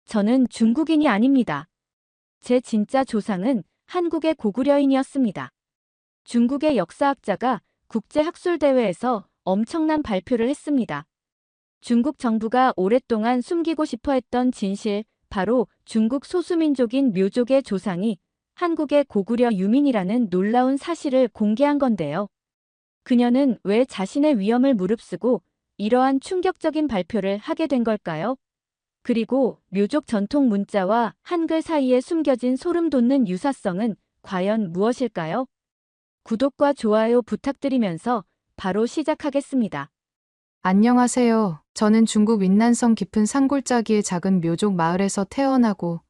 저는 중국인이 아닙니다. 제 진짜 조상은 한국의 고구려인이었습니다. 중국의 역사학자가 국제학술대회에서 엄청난 발표를 했습니다. 중국 정부가 오랫동안 숨기고 싶어 했던 진실, 바로 중국 소수민족인 묘족의 조상이 한국의 고구려 유민이라는 놀라운 사실을 공개한 건데요. 그녀는 왜 자신의 위엄을 무릅쓰고 이러한 충격적인 발표를 하게 된 걸까요? 그리고 묘족 전통 문자와 한글 사이에 숨겨진 소름 돋는 유사성은 과연 무엇일까요? 구독과 좋아요 부탁드리면서 바로 시작하겠습니다. 안녕하세요. 저는 중국 윈난성 깊은 산골짜기의 작은 묘족 마을에서 태어나고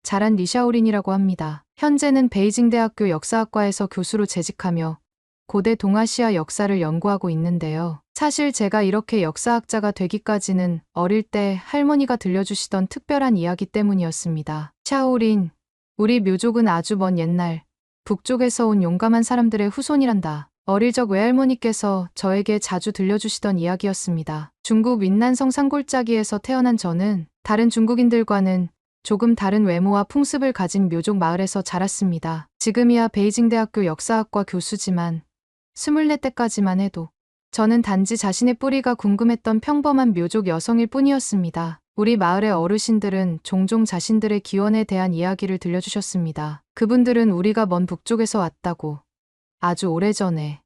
자란 리샤오린이라고 합니다. 현재는 베이징 대학교 역사학과에서 교수로 재직하며 고대 동아시아 역사를 연구하고 있는데요. 사실 제가 이렇게 역사학자가 되기까지는 어릴 때 할머니가 들려주시던 특별한 이야기 때문이었습니다. 샤오린, 우리 묘족은 아주 먼 옛날 북쪽에서 온 용감한 사람들의 후손이란다. 어릴 적 외할머니께서 저에게 자주 들려주시던 이야기였습니다. 중국 윈난성 산골짜기에서 태어난 저는 다른 중국인들과는 조금 다른 외모와 풍습을 가진 묘족 마을에서 자랐습니다. 지금이야 베이징 대학교 역사학과 교수지만 24때까지만 해도 저는 단지 자신의 뿌리가 궁금했던 평범한 묘족 여성일 뿐이었습니다. 우리 마을의 어르신들은 종종 자신들의 기원에 대한 이야기를 들려주셨습니다. 그분들은 우리가 먼 북쪽에서 왔다고, 아주 오래전에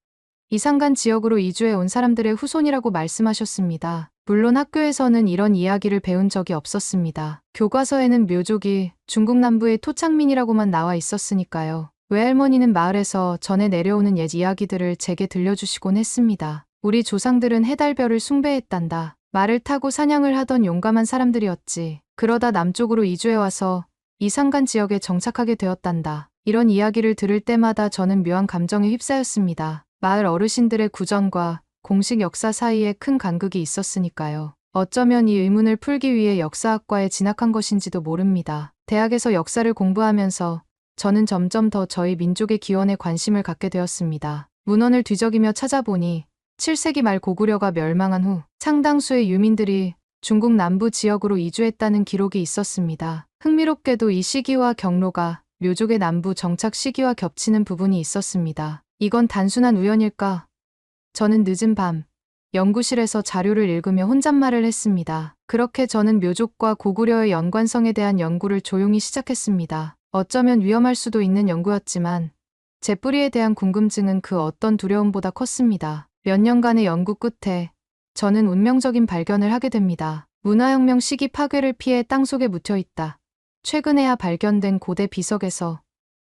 이산간 지역으로 이주해 온 사람들의 후손이라고 말씀하셨습니다. 물론 학교에서는 이런 이야기를 배운 적이 없었습니다. 교과서에는 묘족이 중국 남부의 토착민이라고만 나와 있었으니까요. 외할머니는 마을에서 전해 내려오는 옛 이야기들을 제게 들려주시곤 했습니다. 우리 조상들은 해달별을 숭배했단다. 말을 타고 사냥을 하던 용감한 사람들이었지. 그러다 남쪽으로 이주해와서 이산간 지역에 정착하게 되었단다. 이런 이야기를 들을 때마다 저는 묘한 감정에 휩싸였습니다. 마을 어르신들의 구전과 공식 역사 사이에 큰 간극이 있었으니까요. 어쩌면 이 의문을 풀기 위해 역사학과에 진학한 것인지도 모릅니다. 대학에서 역사를 공부하면서 저는 점점 더 저희 민족의 기원에 관심을 갖게 되었습니다. 문헌을 뒤적이며 찾아보니 7세기 말 고구려가 멸망한 후 상당수의 유민들이 중국 남부 지역으로 이주했다는 기록이 있었습니다. 흥미롭게도 이 시기와 경로가 묘족의 남부 정착 시기와 겹치는 부분이 있었습니다. 이건 단순한 우연일까? 저는 늦은 밤 연구실에서 자료를 읽으며 혼잣말을 했습니다. 그렇게 저는 묘족과 고구려의 연관성에 대한 연구를 조용히 시작했습니다. 어쩌면 위험할 수도 있는 연구였지만 제 뿌리에 대한 궁금증은 그 어떤 두려움보다 컸습니다. 몇 년간의 연구 끝에 저는 운명적인 발견을 하게 됩니다. 문화혁명 시기 파괴를 피해 땅속에 묻혀있다. 최근에야 발견된 고대 비석에서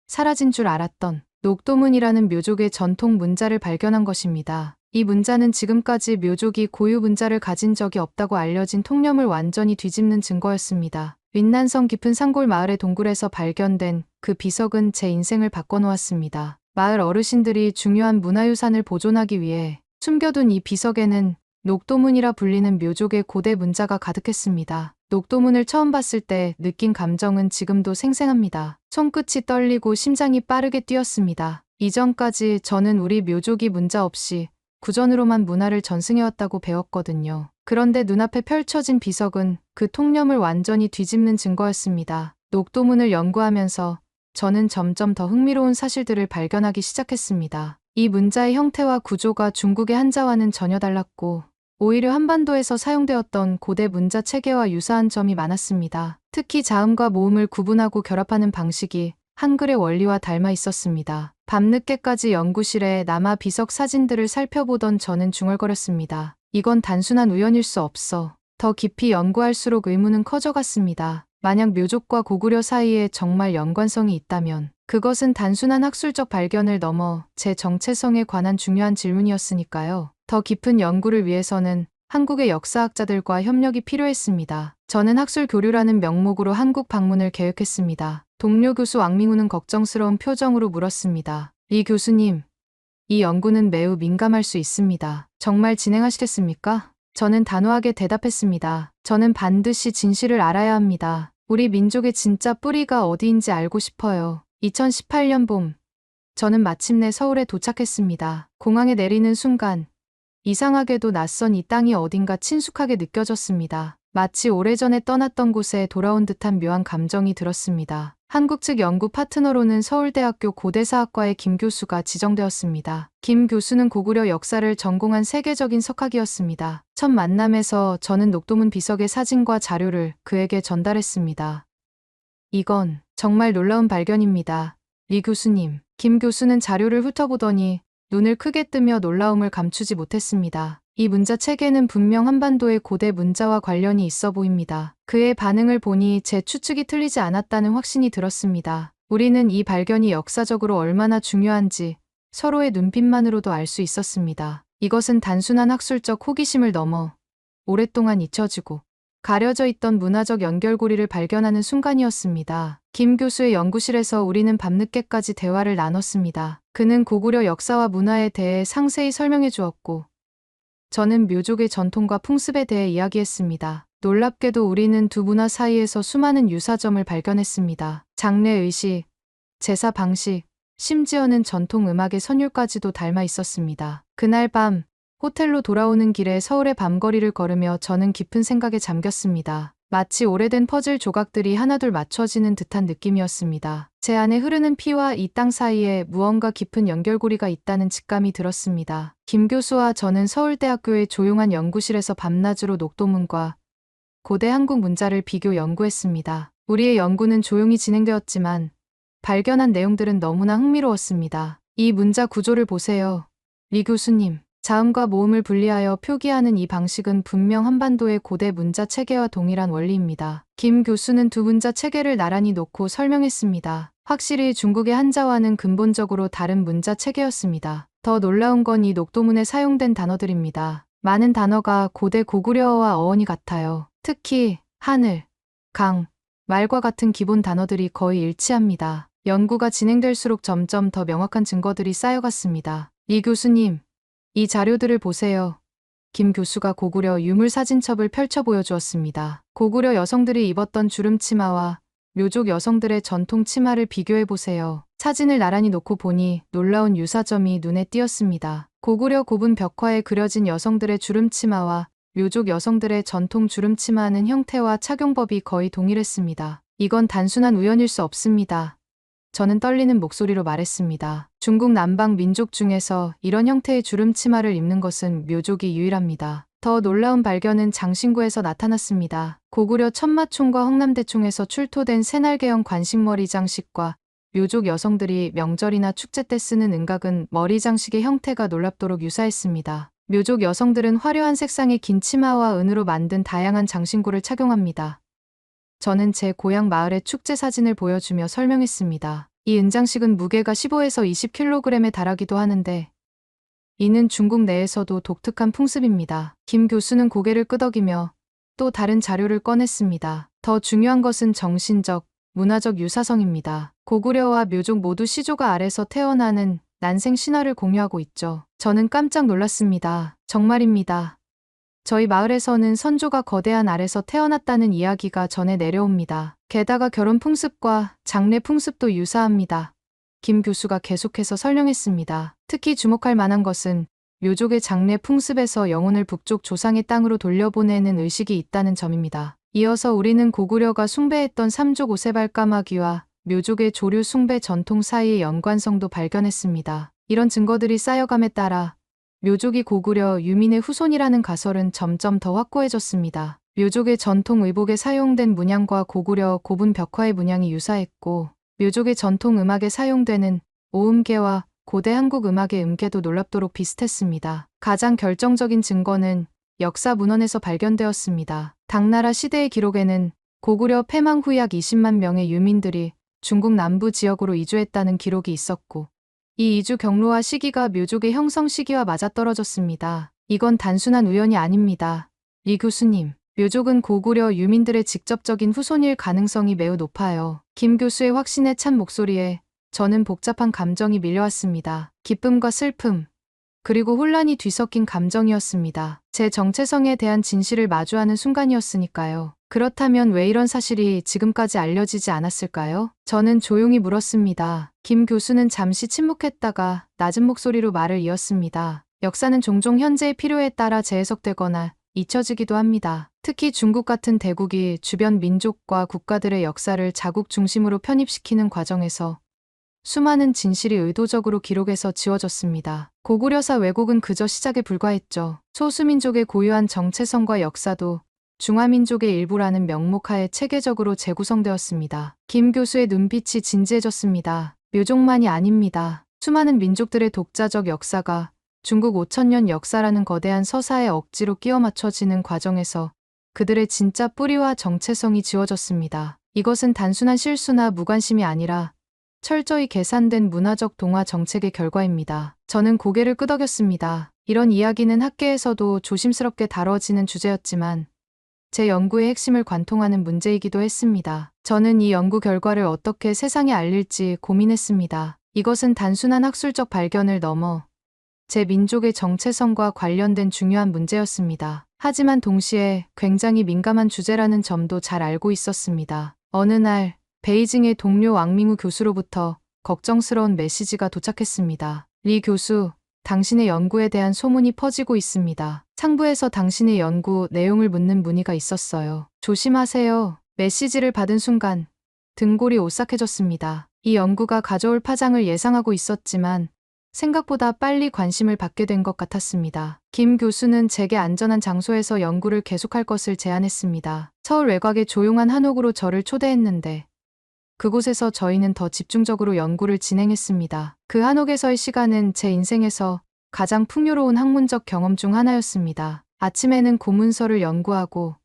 사라진 줄 알았던 녹도문이라는 묘족의 전통 문자를 발견한 것입니다. 이 문자는 지금까지 묘족이 고유 문자를 가진 적이 없다고 알려진 통념을 완전히 뒤집는 증거였습니다. 윈난성 깊은 산골 마을의 동굴에서 발견된 그 비석은 제 인생을 바꿔놓았습니다. 마을 어르신들이 중요한 문화유산을 보존하기 위해 숨겨둔 이 비석에는 녹도문이라 불리는 묘족의 고대 문자가 가득했습니다. 녹도문을 처음 봤을 때 느낀 감정은 지금도 생생합니다. 손끝이 떨리고 심장이 빠르게 뛰었습니다. 이전까지 저는 우리 묘족이 문자 없이 구전으로만 문화를 전승해왔다고 배웠거든요. 그런데 눈앞에 펼쳐진 비석은 그 통념을 완전히 뒤집는 증거였습니다. 녹도문을 연구하면서 저는 점점 더 흥미로운 사실들을 발견하기 시작했습니다. 이 문자의 형태와 구조가 중국의 한자와는 전혀 달랐고 오히려 한반도에서 사용되었던 고대 문자 체계와 유사한 점이 많았습니다. 특히 자음과 모음을 구분하고 결합하는 방식이 한글의 원리와 닮아 있었습니다. 밤늦게까지 연구실에 남아 비석 사진들을 살펴보던 저는 중얼거렸습니다. 이건 단순한 우연일 수 없어. 더 깊이 연구할수록 의문은 커져갔습니다. 만약 묘족과 고구려 사이에 정말 연관성이 있다면 그것은 단순한 학술적 발견을 넘어 제 정체성에 관한 중요한 질문이었으니까요. 더 깊은 연구를 위해서는 한국의 역사학자들과 협력이 필요했습니다. 저는 학술 교류라는 명목으로 한국 방문을 계획했습니다. 동료 교수 왕민우는 걱정스러운 표정으로 물었습니다. 리 교수님, 이 연구는 매우 민감할 수 있습니다. 정말 진행하시겠습니까? 저는 단호하게 대답했습니다. 저는 반드시 진실을 알아야 합니다. 우리 민족의 진짜 뿌리가 어디인지 알고 싶어요. 2018년 봄, 저는 마침내 서울에 도착했습니다. 공항에 내리는 순간 이상하게도 낯선 이 땅이 어딘가 친숙하게 느껴졌습니다. 마치 오래전에 떠났던 곳에 돌아온 듯한 묘한 감정이 들었습니다. 한국 측 연구 파트너로는 서울대학교 고대사학과의 김 교수가 지정되었습니다. 김 교수는 고구려 역사를 전공한 세계적인 석학이었습니다. 첫 만남에서 저는 녹도문 비석의 사진과 자료를 그에게 전달했습니다. 이건 정말 놀라운 발견입니다. 리 교수님, 김 교수는 자료를 훑어보더니 눈을 크게 뜨며 놀라움을 감추지 못했습니다. 이 문자 체계는 분명 한반도의 고대 문자와 관련이 있어 보입니다. 그의 반응을 보니 제 추측이 틀리지 않았다는 확신이 들었습니다. 우리는 이 발견이 역사적으로 얼마나 중요한지 서로의 눈빛만으로도 알 수 있었습니다. 이것은 단순한 학술적 호기심을 넘어 오랫동안 잊혀지고 가려져 있던 문화적 연결고리를 발견하는 순간이었습니다. 김 교수의 연구실에서 우리는 밤늦게까지 대화를 나눴습니다. 그는 고구려 역사와 문화에 대해 상세히 설명해 주었고, 저는 묘족의 전통과 풍습에 대해 이야기했습니다. 놀랍게도 우리는 두 문화 사이에서 수많은 유사점을 발견했습니다. 장례 의식, 제사 방식, 심지어는 전통 음악의 선율까지도 닮아 있었습니다. 그날 밤, 호텔로 돌아오는 길에 서울의 밤거리를 걸으며 저는 깊은 생각에 잠겼습니다. 마치 오래된 퍼즐 조각들이 하나둘 맞춰지는 듯한 느낌이었습니다. 제 안에 흐르는 피와 이 땅 사이에 무언가 깊은 연결고리가 있다는 직감이 들었습니다. 김 교수와 저는 서울대학교의 조용한 연구실에서 밤낮으로 녹도문과 고대 한국 문자를 비교 연구했습니다. 우리의 연구는 조용히 진행되었지만 발견한 내용들은 너무나 흥미로웠습니다. 이 문자 구조를 보세요. 리 교수님. 자음과 모음을 분리하여 표기하는 이 방식은 분명 한반도의 고대 문자 체계와 동일한 원리입니다. 김 교수는 두 문자 체계를 나란히 놓고 설명했습니다. 확실히 중국의 한자와는 근본적으로 다른 문자 체계였습니다. 더 놀라운 건 이 녹도문에 사용된 단어들입니다. 많은 단어가 고대 고구려어와 어원이 같아요. 특히 하늘, 강, 말과 같은 기본 단어들이 거의 일치합니다. 연구가 진행될수록 점점 더 명확한 증거들이 쌓여갔습니다. 리 교수님, 이 자료들을 보세요. 김 교수가 고구려 유물 사진첩을 펼쳐 보여주었습니다. 고구려 여성들이 입었던 주름 치마와 묘족 여성들의 전통 치마를 비교해 보세요. 사진을 나란히 놓고 보니 놀라운 유사점이 눈에 띄었습니다. 고구려 고분 벽화에 그려진 여성들의 주름 치마와 묘족 여성들의 전통 주름 치마는 형태와 착용법이 거의 동일했습니다. 이건 단순한 우연일 수 없습니다. 저는 떨리는 목소리로 말했습니다. 중국 남방 민족 중에서 이런 형태의 주름 치마를 입는 것은 묘족이 유일합니다. 더 놀라운 발견은 장신구에서 나타났습니다. 고구려 천마총과 흥남대총에서 출토된 새날개형 관식머리 장식과 묘족 여성들이 명절이나 축제 때 쓰는 은각은 머리 장식의 형태가 놀랍도록 유사했습니다. 묘족 여성들은 화려한 색상의 긴 치마와 은으로 만든 다양한 장신구를 착용합니다. 저는 제 고향 마을의 축제 사진을 보여주며 설명했습니다. 이 은장식은 무게가 15에서 20kg에 달하기도 하는데 이는 중국 내에서도 독특한 풍습입니다. 김 교수는 고개를 끄덕이며 또 다른 자료를 꺼냈습니다. 더 중요한 것은 정신적, 문화적 유사성입니다. 고구려와 묘족 모두 시조가 아래서 태어나는 난생 신화를 공유하고 있죠. 저는 깜짝 놀랐습니다. 정말입니다. 저희 마을에서는 선조가 거대한 알에서 태어났다는 이야기가 전해 내려옵니다. 게다가 결혼 풍습과 장례 풍습도 유사합니다. 김 교수가 계속해서 설명했습니다. 특히 주목할 만한 것은 묘족의 장례 풍습에서 영혼을 북쪽 조상의 땅으로 돌려보내는 의식이 있다는 점입니다. 이어서 우리는 고구려가 숭배했던 삼족 오세발 까마귀와 묘족의 조류 숭배 전통 사이의 연관성도 발견했습니다. 이런 증거들이 쌓여감에 따라 묘족이 고구려 유민의 후손이라는 가설은 점점 더 확고해졌습니다. 묘족의 전통 의복에 사용된 문양과 고구려 고분 벽화의 문양이 유사했고, 묘족의 전통 음악에 사용되는 오음계와 고대 한국 음악의 음계도 놀랍도록 비슷했습니다. 가장 결정적인 증거는 역사 문헌에서 발견되었습니다. 당나라 시대의 기록에는 고구려 패망 후 약 20만 명의 유민들이 중국 남부 지역으로 이주했다는 기록이 있었고, 이 이주 경로와 시기가 묘족의 형성 시기와 맞아떨어졌습니다. 이건 단순한 우연이 아닙니다. 리 교수님, 묘족은 고구려 유민들의 직접적인 후손일 가능성이 매우 높아요. 김 교수의 확신에 찬 목소리에 저는 복잡한 감정이 밀려왔습니다. 기쁨과 슬픔, 그리고 혼란이 뒤섞인 감정이었습니다. 제 정체성에 대한 진실을 마주하는 순간이었으니까요. 그렇다면 왜 이런 사실이 지금까지 알려지지 않았을까요? 저는 조용히 물었습니다. 김 교수는 잠시 침묵했다가 낮은 목소리로 말을 이었습니다. 역사는 종종 현재의 필요에 따라 재해석되거나 잊혀지기도 합니다. 특히 중국 같은 대국이 주변 민족과 국가들의 역사를 자국 중심으로 편입시키는 과정에서 수많은 진실이 의도적으로 기록해서 지워졌습니다. 고구려사 왜곡은 그저 시작에 불과했죠. 소수민족의 고유한 정체성과 역사도 중화민족의 일부라는 명목하에 체계적으로 재구성되었습니다. 김 교수의 눈빛이 진지해졌습니다. 묘족만이 아닙니다. 수많은 민족들의 독자적 역사가 중국 5천년 역사라는 거대한 서사에 억지로 끼워 맞춰지는 과정에서 그들의 진짜 뿌리와 정체성이 지워졌습니다. 이것은 단순한 실수나 무관심이 아니라 철저히 계산된 문화적 동화 정책의 결과입니다. 저는 고개를 끄덕였습니다. 이런 이야기는 학계에서도 조심스럽게 다뤄지는 주제였지만 제 연구의 핵심을 관통하는 문제이기도 했습니다. 저는 이 연구 결과를 어떻게 세상에 알릴지 고민했습니다. 이것은 단순한 학술적 발견을 넘어 제 민족의 정체성과 관련된 중요한 문제였습니다. 하지만 동시에 굉장히 민감한 주제라는 점도 잘 알고 있었습니다. 어느 날 베이징의 동료 왕밍우 교수로부터 걱정스러운 메시지가 도착했습니다. 리 교수, 당신의 연구에 대한 소문이 퍼지고 있습니다. 상부에서 당신의 연구 내용을 묻는 문의가 있었어요. 조심하세요. 메시지를 받은 순간 등골이 오싹해졌습니다. 이 연구가 가져올 파장을 예상하고 있었지만 생각보다 빨리 관심을 받게 된 것 같았습니다. 김 교수는 제게 안전한 장소에서 연구를 계속할 것을 제안했습니다. 서울 외곽의 조용한 한옥으로 저를 초대했는데 그곳에서 저희는 더 집중적으로 연구를 진행했습니다. 그 한옥에서의 시간은 제 인생에서 가장 풍요로운 학문적 경험 중 하나였습니다. 아침에는 고문서를 연구하고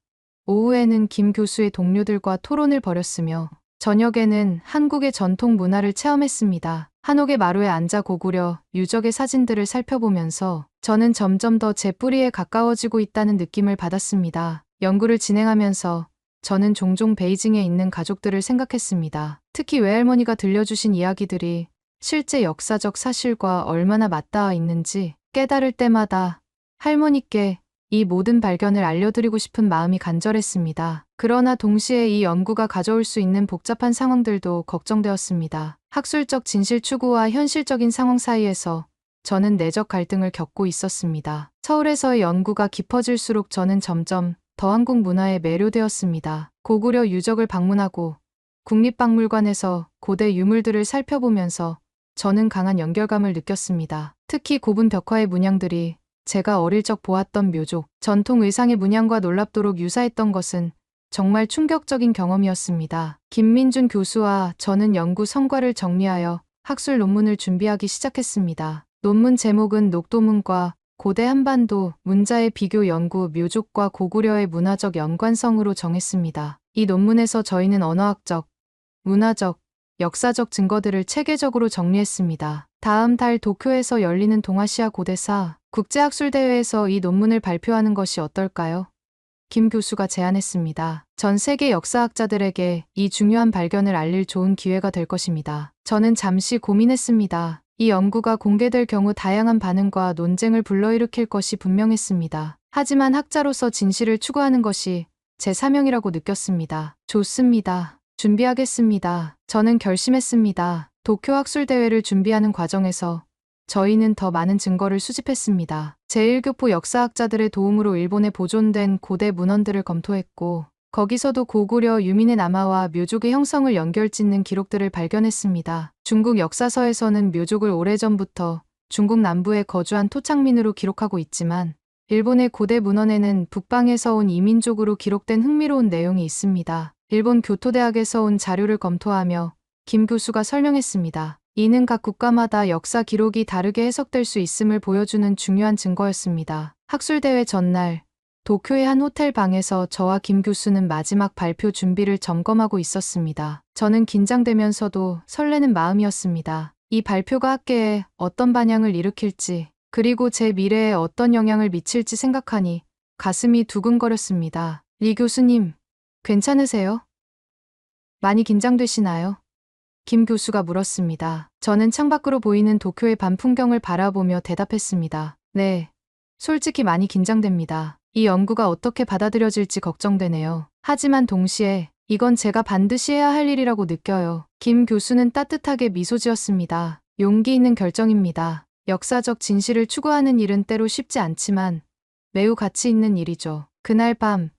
오후에는 김 교수의 동료들과 토론을 벌였으며 저녁에는 한국의 전통 문화를 체험했습니다. 한옥의 마루에 앉아 고구려 유적의 사진들을 살펴보면서 저는 점점 더 제 뿌리에 가까워지고 있다는 느낌을 받았습니다. 연구를 진행하면서 저는 종종 베이징에 있는 가족들을 생각했습니다. 특히 외할머니가 들려주신 이야기들이 실제 역사적 사실과 얼마나 맞닿아 있는지 깨달을 때마다 할머니께 이 모든 발견을 알려드리고 싶은 마음이 간절했습니다. 그러나 동시에 이 연구가 가져올 수 있는 복잡한 상황들도 걱정되었습니다. 학술적 진실 추구와 현실적인 상황 사이에서 저는 내적 갈등을 겪고 있었습니다. 서울에서의 연구가 깊어질수록 저는 점점 더 한국 문화에 매료되었습니다. 고구려 유적을 방문하고 국립박물관에서 고대 유물들을 살펴보면서 저는 강한 연결감을 느꼈습니다. 특히 고분 벽화의 문양들이 제가 어릴 적 보았던 묘족, 전통 의상의 문양과 놀랍도록 유사했던 것은 정말 충격적인 경험이었습니다. 김민준 교수와 저는 연구 성과를 정리하여 학술 논문을 준비하기 시작했습니다. 논문 제목은 녹도문과 고대 한반도 문자의 비교 연구 묘족과 고구려의 문화적 연관성으로 정했습니다. 이 논문에서 저희는 언어학적, 문화적, 역사적 증거들을 체계적으로 정리했습니다. 다음 달 도쿄에서 열리는 동아시아 고대사 국제학술대회에서 이 논문을 발표하는 것이 어떨까요? 김 교수가 제안했습니다. 전 세계 역사학자들에게 이 중요한 발견을 알릴 좋은 기회가 될 것입니다. 저는 잠시 고민했습니다. 이 연구가 공개될 경우 다양한 반응과 논쟁을 불러일으킬 것이 분명했습니다. 하지만 학자로서 진실을 추구하는 것이 제 사명이라고 느꼈습니다. 좋습니다. 준비하겠습니다. 저는 결심했습니다. 도쿄 학술대회를 준비하는 과정에서 저희는 더 많은 증거를 수집했습니다. 제1교포 역사학자들의 도움으로 일본에 보존된 고대 문헌들을 검토했고 거기서도 고구려 유민의 남하와 묘족의 형성을 연결짓는 기록들을 발견했습니다. 중국 역사서에서는 묘족을 오래전부터 중국 남부에 거주한 토착민으로 기록하고 있지만 일본의 고대 문헌에는 북방에서 온 이민족으로 기록된 흥미로운 내용이 있습니다. 일본 교토대학에서 온 자료를 검토하며 김 교수가 설명했습니다. 이는 각 국가마다 역사 기록이 다르게 해석될 수 있음을 보여주는 중요한 증거였습니다. 학술대회 전날 도쿄의 한 호텔 방에서 저와 김 교수는 마지막 발표 준비를 점검하고 있었습니다. 저는 긴장되면서도 설레는 마음이었습니다. 이 발표가 학계에 어떤 반향을 일으킬지 그리고 제 미래에 어떤 영향을 미칠지 생각하니 가슴이 두근거렸습니다. 리 교수님, 괜찮으세요? 많이 긴장되시나요? 김 교수가 물었습니다. 저는 창밖으로 보이는 도쿄의 밤 풍경을 바라보며 대답했습니다. 네, 솔직히 많이 긴장됩니다. 이 연구가 어떻게 받아들여질지 걱정되네요. 하지만 동시에 이건 제가 반드시 해야 할 일이라고 느껴요. 김 교수는 따뜻하게 미소 지었습니다. 용기 있는 결정입니다. 역사적 진실을 추구하는 일은 때로 쉽지 않지만 매우 가치 있는 일이죠. 그날 밤,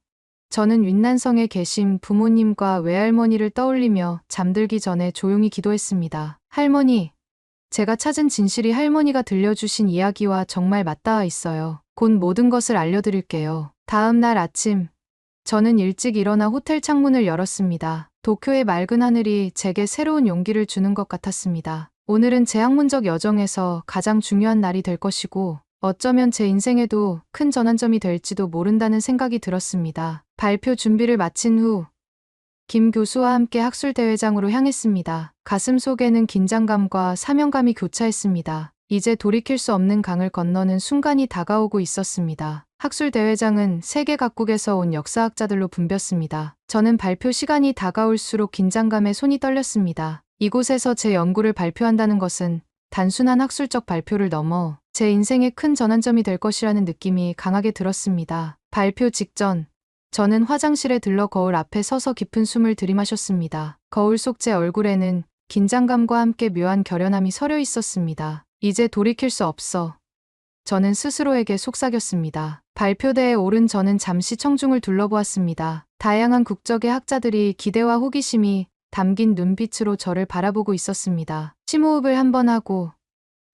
저는 윈난성에 계신 부모님과 외할머니를 떠올리며 잠들기 전에 조용히 기도했습니다. 할머니, 제가 찾은 진실이 할머니가 들려주신 이야기와 정말 맞닿아 있어요. 곧 모든 것을 알려드릴게요. 다음 날 아침, 저는 일찍 일어나 호텔 창문을 열었습니다. 도쿄의 맑은 하늘이 제게 새로운 용기를 주는 것 같았습니다. 오늘은 제 학문적 여정에서 가장 중요한 날이 될 것이고, 어쩌면 제 인생에도 큰 전환점이 될지도 모른다는 생각이 들었습니다. 발표 준비를 마친 후, 김 교수와 함께 학술대회장으로 향했습니다. 가슴 속에는 긴장감과 사명감이 교차했습니다. 이제 돌이킬 수 없는 강을 건너는 순간이 다가오고 있었습니다. 학술대회장은 세계 각국에서 온 역사학자들로 붐볐습니다. 저는 발표 시간이 다가올수록 긴장감에 손이 떨렸습니다. 이곳에서 제 연구를 발표한다는 것은 단순한 학술적 발표를 넘어 제 인생의 큰 전환점이 될 것이라는 느낌이 강하게 들었습니다. 발표 직전, 저는 화장실에 들러 거울 앞에 서서 깊은 숨을 들이마셨습니다. 거울 속 제 얼굴에는 긴장감과 함께 묘한 결연함이 서려 있었습니다. 이제 돌이킬 수 없어. 저는 스스로에게 속삭였습니다. 발표대에 오른 저는 잠시 청중을 둘러보았습니다. 다양한 국적의 학자들이 기대와 호기심이 담긴 눈빛으로 저를 바라보고 있었습니다. 심호흡을 한번 하고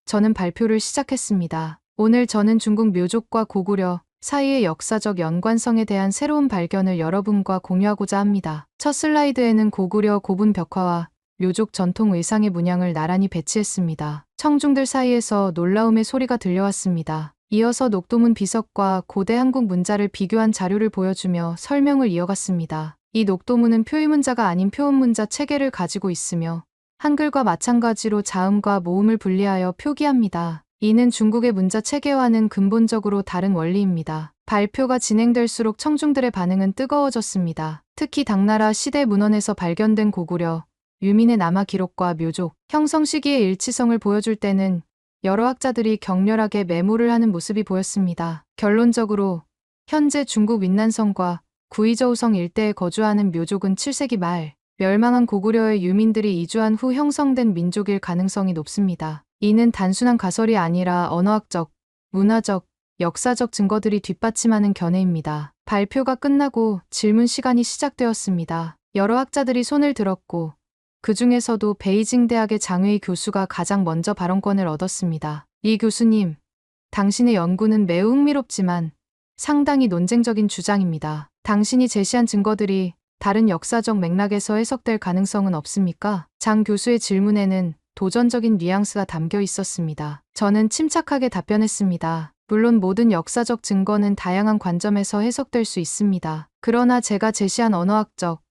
저는 발표를 시작했습니다. 오늘 저는 중국 묘족과 고구려 사이의 역사적 연관성에 대한 새로운 발견을 여러분과 공유하고자 합니다. 첫 슬라이드에는 고구려 고분 벽화와 묘족 전통 의상의 문양을 나란히 배치했습니다. 청중들 사이에서 놀라움의 소리가 들려왔습니다. 이어서 녹도문 비석과 고대 한국 문자를 비교한 자료를 보여주며 설명을 이어갔습니다. 이 녹도문은 표의문자가 아닌 표음문자 체계를 가지고 있으며 한글과 마찬가지로 자음과 모음을 분리하여 표기합니다. 이는 중국의 문자 체계와는 근본적으로 다른 원리입니다. 발표가 진행될수록 청중들의 반응은 뜨거워졌습니다. 특히 당나라 시대 문헌에서 발견된 고구려, 유민의 남아 기록과 묘족, 형성 시기의 일치성을 보여줄 때는 여러 학자들이 격렬하게 메모를 하는 모습이 보였습니다. 결론적으로 현재 중국 윈난성과 구이저우성 일대에 거주하는 묘족은 7세기 말 멸망한 고구려의 유민들이 이주한 후 형성된 민족일 가능성이 높습니다. 이는 단순한 가설이 아니라 언어학적, 문화적, 역사적 증거들이 뒷받침하는 견해입니다. 발표가 끝나고 질문 시간이 시작되었습니다. 여러 학자들이 손을 들었고 그 중에서도 베이징 대학의 장웨이 교수가 가장 먼저 발언권을 얻었습니다. 이 교수님, 당신의 연구는 매우 흥미롭지만 상당히 논쟁적인 주장입니다. 당신이 제시한 증거들이 다른 역사적 맥락에서 해석될 가능성은 없습니까? 장 교수의 질문에는 도전적인 뉘앙스가 담겨 있었습니다. 저는 침착하게 답변했습니다. 물론 모든 역사적 증거는 다양한 관점에서 해석될 수 있습니다. 그러나 제가 제시한 언어학적,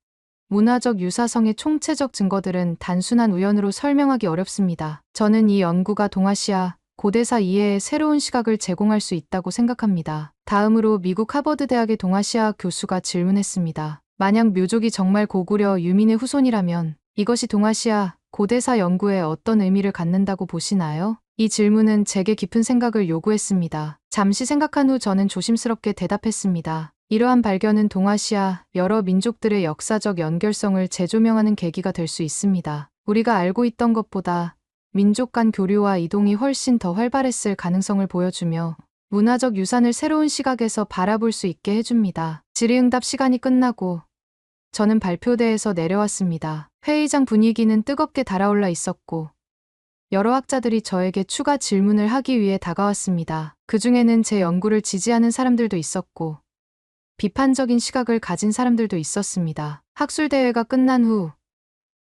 문화적 유사성의 총체적 증거들은 단순한 우연으로 설명하기 어렵습니다. 저는 이 연구가 동아시아, 고대사 이해의 새로운 시각을 제공할 수 있다고 생각합니다. 다음으로 미국 하버드 대학의 동아시아 교수가 질문했습니다. 만약 묘족이 정말 고구려 유민의 후손이라면 이것이 동아시아, 고대사 연구에 어떤 의미를 갖는다고 보시나요? 이 질문은 제게 깊은 생각을 요구했습니다. 잠시 생각한 후 저는 조심스럽게 대답했습니다. 이러한 발견은 동아시아 여러 민족들의 역사적 연결성을 재조명하는 계기가 될 수 있습니다. 우리가 알고 있던 것보다 민족 간 교류와 이동이 훨씬 더 활발했을 가능성을 보여주며 문화적 유산을 새로운 시각에서 바라볼 수 있게 해줍니다. 질의응답 시간이 끝나고 저는 발표대에서 내려왔습니다. 회의장 분위기는 뜨겁게 달아올라 있었고 여러 학자들이 저에게 추가 질문을 하기 위해 다가왔습니다. 그 중에는 제 연구를 지지하는 사람들도 있었고 비판적인 시각을 가진 사람들도 있었습니다. 학술대회가 끝난 후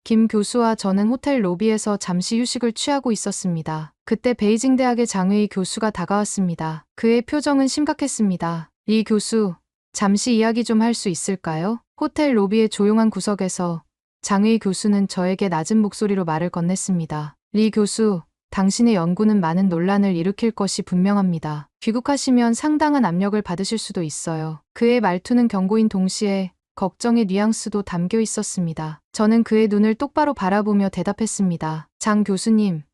김 교수와 저는 호텔 로비에서 잠시 휴식을 취하고 있었습니다. 그때 베이징 대학의 장웨이 교수가 다가왔습니다. 그의 표정은 심각했습니다. 리 교수, 잠시 이야기 좀 할 수 있을까요? 호텔 로비의 조용한 구석에서 장웨이 교수는 저에게 낮은 목소리로 말을 건넸습니다. 리 교수, 당신의 연구는 많은 논란을 일으킬 것이 분명합니다. 귀국하시면 상당한 압력을 받으실 수도 있어요. 그의 말투는 경고인 동시에 걱정의 뉘앙스도 담겨 있었습니다. 저는 그의 눈을 똑바로 바라보며 대답했습니다. 장 교수님,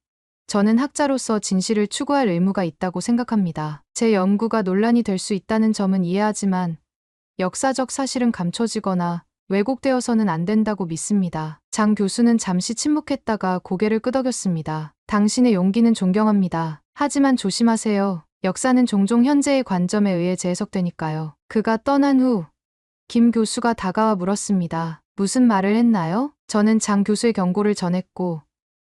저는 학자로서 진실을 추구할 의무가 있다고 생각합니다. 제 연구가 논란이 될 수 있다는 점은 이해하지만 역사적 사실은 감춰지거나 왜곡되어서는 안 된다고 믿습니다. 장 교수는 잠시 침묵했다가 고개를 끄덕였습니다. 당신의 용기는 존경합니다. 하지만 조심하세요. 역사는 종종 현재의 관점에 의해 재해석되니까요. 그가 떠난 후 김 교수가 다가와 물었습니다. 무슨 말을 했나요? 저는 장 교수의 경고를 전했고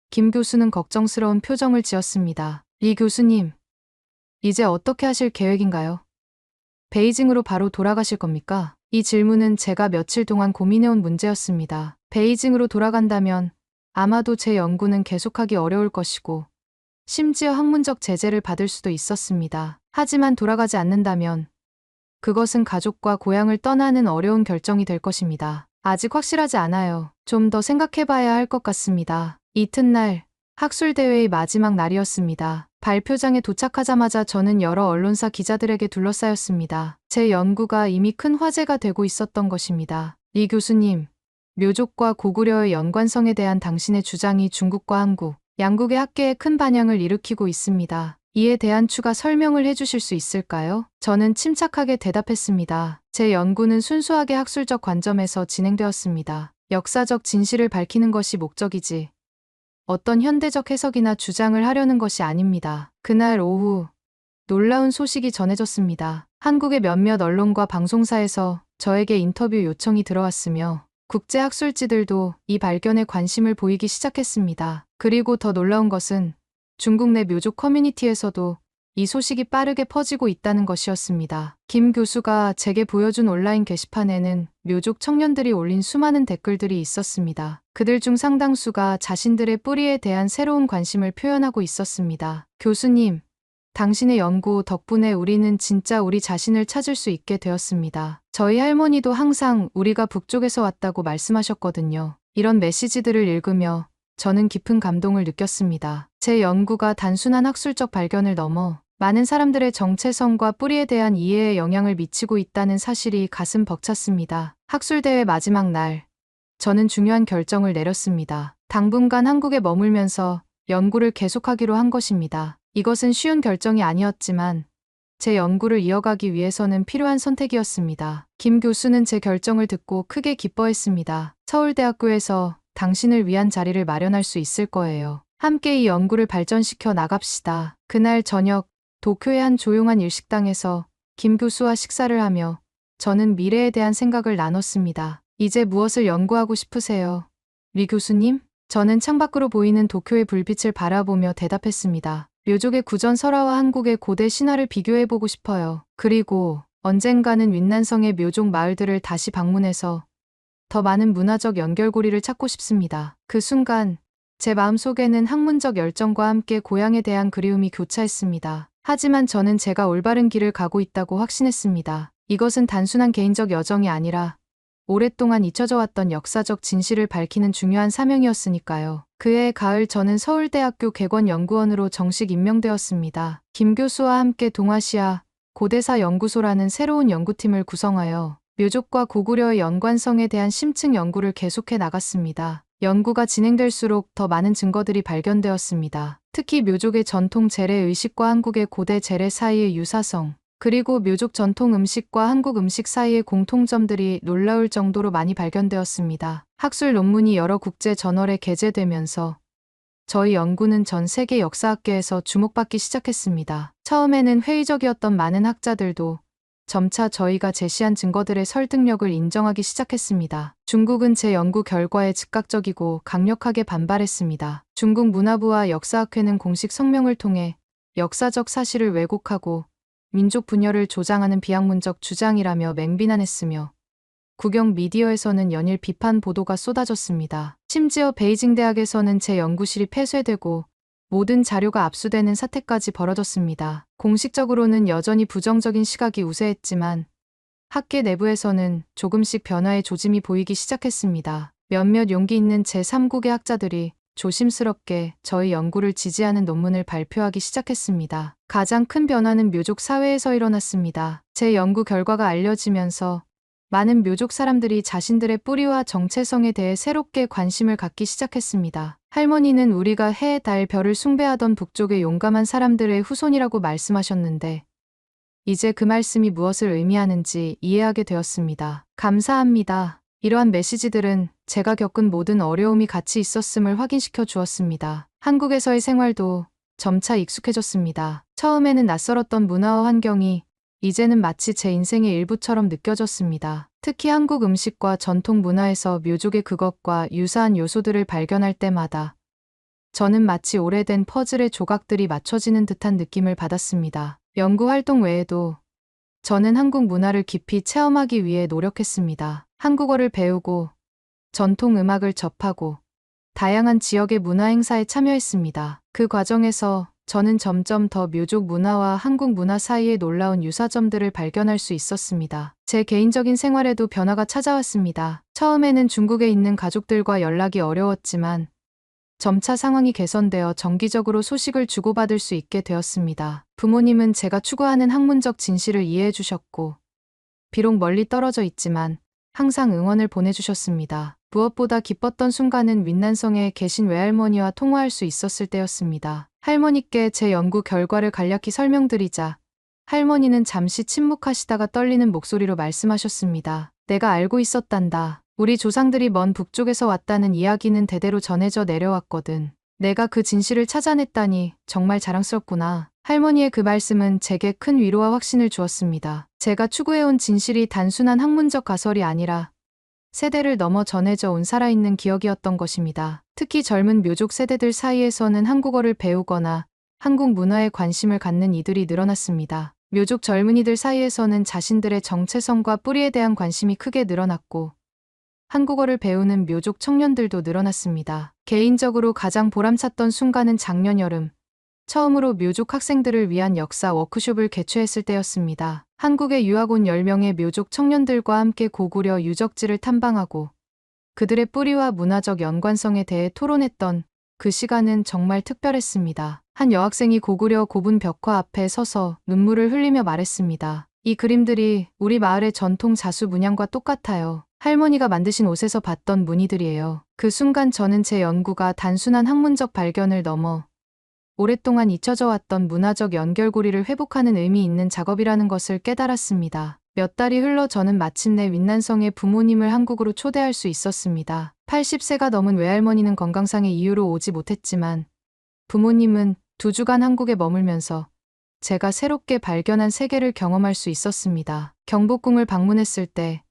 김 교수는 걱정스러운 표정을 지었습니다. 리 교수님, 이제 어떻게 하실 계획인가요? 베이징으로 바로 돌아가실 겁니까? 이 질문은 제가 며칠 동안 고민해온 문제였습니다. 베이징으로 돌아간다면 아마도 제 연구는 계속하기 어려울 것이고 심지어 학문적 제재를 받을 수도 있었습니다. 하지만 돌아가지 않는다면 그것은 가족과 고향을 떠나는 어려운 결정이 될 것입니다. 아직 확실하지 않아요. 좀 더 생각해봐야 할 것 같습니다. 이튿날 학술대회의 마지막 날이었습니다. 발표장에 도착하자마자 저는 여러 언론사 기자들에게 둘러싸였습니다. 제 연구가 이미 큰 화제가 되고 있었던 것입니다. 리 교수님, 묘족과 고구려의 연관성에 대한 당신의 주장이 중국과 한국, 양국의 학계에 큰 반향을 일으키고 있습니다. 이에 대한 추가 설명을 해주실 수 있을까요? 저는 침착하게 대답했습니다. 제 연구는 순수하게 학술적 관점에서 진행되었습니다. 역사적 진실을 밝히는 것이 목적이지 어떤 현대적 해석이나 주장을 하려는 것이 아닙니다. 그날 오후 놀라운 소식이 전해졌습니다. 한국의 몇몇 언론과 방송사에서 저에게 인터뷰 요청이 들어왔으며 국제학술지들도 이 발견에 관심을 보이기 시작했습니다. 그리고 더 놀라운 것은 중국 내 묘족 커뮤니티에서도 이 소식이 빠르게 퍼지고 있다는 것이었습니다. 김 교수가 제게 보여준 온라인 게시판에는 묘족 청년들이 올린 수많은 댓글들이 있었습니다. 그들 중 상당수가 자신들의 뿌리에 대한 새로운 관심을 표현하고 있었습니다. 교수님, 당신의 연구 덕분에 우리는 진짜 우리 자신을 찾을 수 있게 되었습니다. 저희 할머니도 항상 우리가 북쪽에서 왔다고 말씀하셨거든요. 이런 메시지들을 읽으며 저는 깊은 감동을 느꼈습니다. 제 연구가 단순한 학술적 발견을 넘어 많은 사람들의 정체성과 뿌리에 대한 이해에 영향을 미치고 있다는 사실이 가슴 벅찼습니다. 학술대회 마지막 날, 저는 중요한 결정을 내렸습니다. 당분간 한국에 머물면서 연구를 계속하기로 한 것입니다. 이것은 쉬운 결정이 아니었지만 제 연구를 이어가기 위해서는 필요한 선택이었습니다. 김 교수는 제 결정을 듣고 크게 기뻐했습니다. 서울대학교에서 당신을 위한 자리를 마련할 수 있을 거예요. 함께 이 연구를 발전시켜 나갑시다. 그날 저녁 도쿄의 한 조용한 일식당에서 김 교수와 식사를 하며 저는 미래에 대한 생각을 나눴습니다. 이제 무엇을 연구하고 싶으세요? 리 교수님? 저는 창밖으로 보이는 도쿄의 불빛을 바라보며 대답했습니다. 묘족의 구전 설화와 한국의 고대 신화를 비교해보고 싶어요. 그리고 언젠가는 윈난성의 묘족 마을들을 다시 방문해서 더 많은 문화적 연결고리를 찾고 싶습니다. 그 순간 제 마음속에는 학문적 열정과 함께 고향에 대한 그리움이 교차했습니다. 하지만 저는 제가 올바른 길을 가고 있다고 확신했습니다. 이것은 단순한 개인적 여정이 아니라 오랫동안 잊혀져 왔던 역사적 진실을 밝히는 중요한 사명이었으니까요. 그해 가을 저는 서울대학교 객원연구원으로 정식 임명되었습니다. 김 교수와 함께 동아시아 고대사 연구소라는 새로운 연구팀을 구성하여 묘족과 고구려의 연관성에 대한 심층 연구를 계속해 나갔습니다. 연구가 진행될수록 더 많은 증거들이 발견되었습니다. 특히 묘족의 전통 재래 의식과 한국의 고대 재래 사이의 유사성, 그리고 묘족 전통 음식과 한국 음식 사이의 공통점들이 놀라울 정도로 많이 발견되었습니다. 학술 논문이 여러 국제 저널에 게재되면서 저희 연구는 전 세계 역사학계에서 주목받기 시작했습니다. 처음에는 회의적이었던 많은 학자들도 점차 저희가 제시한 증거들의 설득력을 인정하기 시작했습니다. 중국은 제 연구 결과에 즉각적이고 강력하게 반발했습니다. 중국 문화부와 역사학회는 공식 성명을 통해 역사적 사실을 왜곡하고 민족 분열을 조장하는 비학문적 주장이라며 맹비난했으며 국영 미디어에서는 연일 비판 보도가 쏟아졌습니다. 심지어 베이징 대학에서는 제 연구실이 폐쇄되고 모든 자료가 압수되는 사태까지 벌어졌습니다. 공식적으로는 여전히 부정적인 시각이 우세했지만 학계 내부에서는 조금씩 변화의 조짐이 보이기 시작했습니다. 몇몇 용기 있는 제3국의 학자들이 조심스럽게 저희 연구를 지지하는 논문을 발표하기 시작했습니다. 가장 큰 변화는 묘족 사회에서 일어났습니다. 제 연구 결과가 알려지면서 많은 묘족 사람들이 자신들의 뿌리와 정체성에 대해 새롭게 관심을 갖기 시작했습니다. 할머니는 우리가 해, 달, 별을 숭배하던 북쪽의 용감한 사람들의 후손이라고 말씀하셨는데 이제 그 말씀이 무엇을 의미하는지 이해하게 되었습니다. 감사합니다. 이러한 메시지들은 제가 겪은 모든 어려움이 같이 있었음을 확인시켜 주었습니다. 한국에서의 생활도 점차 익숙해졌습니다. 처음에는 낯설었던 문화와 환경이 이제는 마치 제 인생의 일부처럼 느껴졌습니다. 특히 한국 음식과 전통 문화에서 묘족의 그것과 유사한 요소들을 발견할 때마다 저는 마치 오래된 퍼즐의 조각들이 맞춰지는 듯한 느낌을 받았습니다. 연구 활동 외에도 저는 한국 문화를 깊이 체험하기 위해 노력했습니다. 한국어를 배우고 전통 음악을 접하고 다양한 지역의 문화 행사에 참여했습니다. 그 과정에서 저는 점점 더 묘족 문화와 한국 문화 사이의 놀라운 유사점들을 발견할 수 있었습니다. 제 개인적인 생활에도 변화가 찾아왔습니다. 처음에는 중국에 있는 가족들과 연락이 어려웠지만 점차 상황이 개선되어 정기적으로 소식을 주고받을 수 있게 되었습니다. 부모님은 제가 추구하는 학문적 진실을 이해해 주셨고, 비록 멀리 떨어져 있지만 항상 응원을 보내주셨습니다. 무엇보다 기뻤던 순간은 윈난성에 계신 외할머니와 통화할 수 있었을 때였습니다. 할머니께 제 연구 결과를 간략히 설명드리자 할머니는 잠시 침묵하시다가 떨리는 목소리로 말씀하셨습니다. 내가 알고 있었단다. 우리 조상들이 먼 북쪽에서 왔다는 이야기는 대대로 전해져 내려왔거든. 내가 그 진실을 찾아냈다니 정말 자랑스럽구나. 할머니의 그 말씀은 제게 큰 위로와 확신을 주었습니다. 제가 추구해온 진실이 단순한 학문적 가설이 아니라 세대를 넘어 전해져 온 살아있는 기억이었던 것입니다. 특히 젊은 묘족 세대들 사이에서는 한국어를 배우거나 한국 문화에 관심을 갖는 이들이 늘어났습니다. 묘족 젊은이들 사이에서는 자신들의 정체성과 뿌리에 대한 관심이 크게 늘어났고 한국어를 배우는 묘족 청년들도 늘어났습니다. 개인적으로 가장 보람찼던 순간은 작년 여름 처음으로 묘족 학생들을 위한 역사 워크숍을 개최했을 때였습니다. 한국에 유학 온 10명의 묘족 청년들과 함께 고구려 유적지를 탐방하고 그들의 뿌리와 문화적 연관성에 대해 토론했던 그 시간은 정말 특별했습니다. 한 여학생이 고구려 고분 벽화 앞에 서서 눈물을 흘리며 말했습니다. 이 그림들이 우리 마을의 전통 자수 문양과 똑같아요. 할머니가 만드신 옷에서 봤던 무늬들이에요. 그 순간 저는 제 연구가 단순한 학문적 발견을 넘어 오랫동안 잊혀져 왔던 문화적 연결고리를 회복하는 의미 있는 작업이라는 것을 깨달았습니다. 몇 달이 흘러 저는 마침내 윈난성의 부모님을 한국으로 초대할 수 있었습니다. 80세가 넘은 외할머니는 건강상의 이유로 오지 못했지만 부모님은 2주간 한국에 머물면서 제가 새롭게 발견한 세계를 경험할 수 있었습니다. 경복궁을 방문했을 때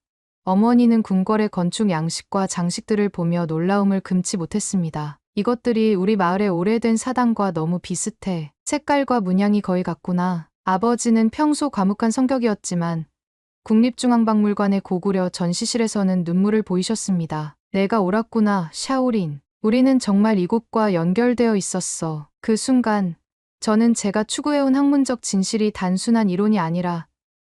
어머니는 궁궐의 건축 양식과 장식들을 보며 놀라움을 금치 못했습니다. 이것들이 우리 마을의 오래된 사당과 너무 비슷해. 색깔과 문양이 거의 같구나. 아버지는 평소 과묵한 성격이었지만 국립중앙박물관의 고구려 전시실에서는 눈물을 보이셨습니다. 내가 옳았구나, 샤오린. 우리는 정말 이곳과 연결되어 있었어. 그 순간 저는 제가 추구해온 학문적 진실이 단순한 이론이 아니라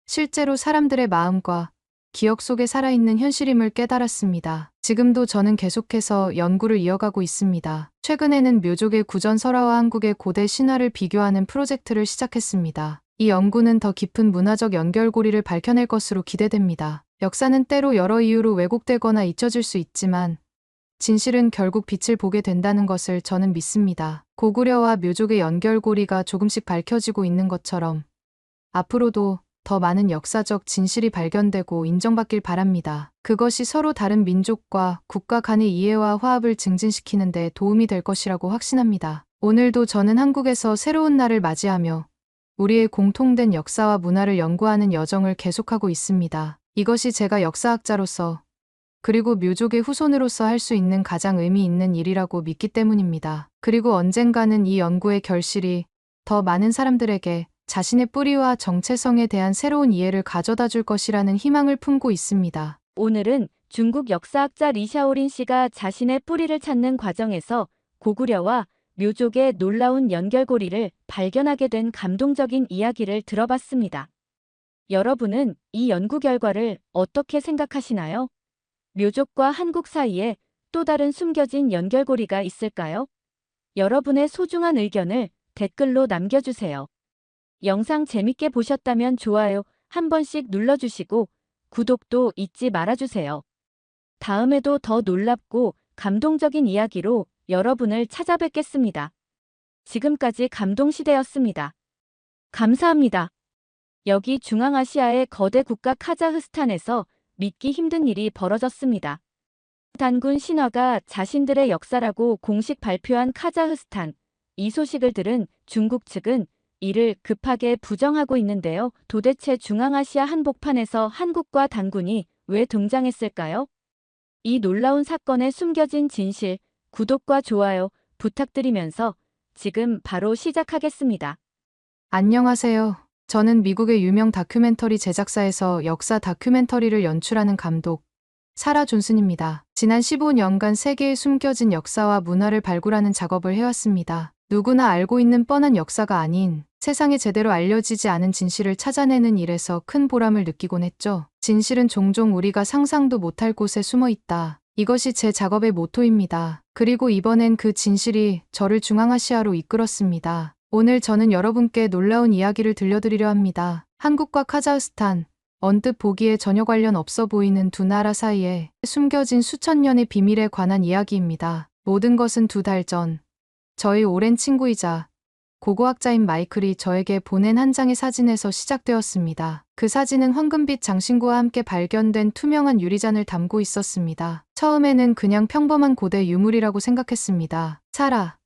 실제로 사람들의 마음과 기억 속에 살아있는 현실임을 깨달았습니다. 지금도 저는 계속해서 연구를 이어가고 있습니다. 최근에는 묘족의 구전 설화와 한국의 고대 신화를 비교하는 프로젝트를 시작했습니다. 이 연구는 더 깊은 문화적 연결고리를 밝혀낼 것으로 기대됩니다. 역사는 때로 여러 이유로 왜곡되거나 잊혀질 수 있지만 진실은 결국 빛을 보게 된다는 것을 저는 믿습니다. 고구려와 묘족의 연결고리가 조금씩 밝혀지고 있는 것처럼 앞으로도 더 많은 역사적 진실이 발견되고 인정받길 바랍니다. 그것이 서로 다른 민족과 국가 간의 이해와 화합을 증진시키는 데 도움이 될 것이라고 확신합니다. 오늘도 저는 한국에서 새로운 날을 맞이하며 우리의 공통된 역사와 문화를 연구하는 여정을 계속하고 있습니다. 이것이 제가 역사학자로서 그리고 묘족의 후손으로서 할 수 있는 가장 의미 있는 일이라고 믿기 때문입니다. 그리고 언젠가는 이 연구의 결실이 더 많은 사람들에게 자신의 뿌리와 정체성에 대한 새로운 이해를 가져다 줄 것이라는 희망을 품고 있습니다. 오늘은 중국 역사학자 리샤오린 씨가 자신의 뿌리를 찾는 과정에서 고구려와 묘족의 놀라운 연결고리를 발견하게 된 감동적인 이야기를 들어봤습니다. 여러분은 이 연구 결과를 어떻게 생각하시나요? 묘족과 한국 사이에 또 다른 숨겨진 연결고리가 있을까요? 여러분의 소중한 의견을 댓글로 남겨주세요. 영상 재밌게 보셨다면 좋아요 한 번씩 눌러주시고 구독도 잊지 말아주세요. 다음에도 더 놀랍고 감동적인 이야기로 여러분을 찾아뵙겠습니다. 지금까지 감동시대였습니다. 감사합니다. 여기 중앙아시아의 거대 국가 카자흐스탄에서 믿기 힘든 일이 벌어졌습니다. 단군 신화가 자신들의 역사라고 공식 발표한 카자흐스탄. 이 소식을 들은 중국 측은 이를 급하게 부정하고 있는데요. 도대체 중앙아시아 한복판에서 한국과 단군이 왜 등장했을까요? 이 놀라운 사건의 숨겨진 진실, 구독과 좋아요 부탁드리면서 지금 바로 시작하겠습니다. 안녕하세요. 저는 미국의 유명 다큐멘터리 제작사에서 역사 다큐멘터리를 연출하는 감독, 사라 존슨입니다. 지난 15년간 세계에 숨겨진 역사와 문화를 발굴하는 작업을 해왔습니다. 누구나 알고 있는 뻔한 역사가 아닌 세상에 제대로 알려지지 않은 진실을 찾아내는 일에서 큰 보람을 느끼곤 했죠. 진실은 종종 우리가 상상도 못할 곳에 숨어 있다. 이것이 제 작업의 모토입니다. 그리고 이번엔 그 진실이 저를 중앙아시아로 이끌었습니다. 오늘 저는 여러분께 놀라운 이야기를 들려드리려 합니다. 한국과 카자흐스탄, 언뜻 보기에 전혀 관련 없어 보이는 두 나라 사이에 숨겨진 수천 년의 비밀에 관한 이야기입니다. 모든 것은 2달 전, 저희 오랜 친구이자 고고학자인 마이클이 저에게 보낸 한 장의 사진에서 시작되었습니다. 그 사진은 황금빛 장신구와 함께 발견된 투명한 유리잔을 담고 있었습니다. 처음에는 그냥 평범한 고대 유물이라고 생각했습니다. 사라,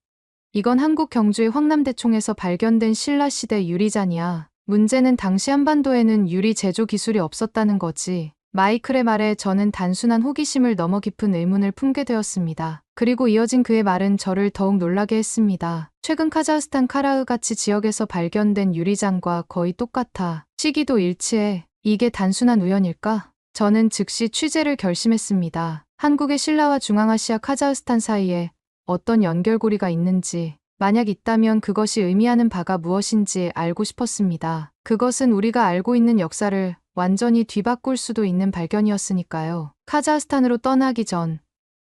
이건 한국 경주의 황남대총에서 발견된 신라시대 유리잔이야. 문제는 당시 한반도에는 유리 제조 기술이 없었다는 거지. 마이클의 말에 저는 단순한 호기심을 넘어 깊은 의문을 품게 되었습니다. 그리고 이어진 그의 말은 저를 더욱 놀라게 했습니다. 최근 카자흐스탄 카라흐가치 지역에서 발견된 유리잔과 거의 똑같아. 시기도 일치해. 이게 단순한 우연일까? 저는 즉시 취재를 결심했습니다. 한국의 신라와 중앙아시아 카자흐스탄 사이에 어떤 연결고리가 있는지, 만약 있다면 그것이 의미하는 바가 무엇인지 알고 싶었습니다. 그것은 우리가 알고 있는 역사를 완전히 뒤바꿀 수도 있는 발견이었으니까요. 카자흐스탄으로 떠나기 전,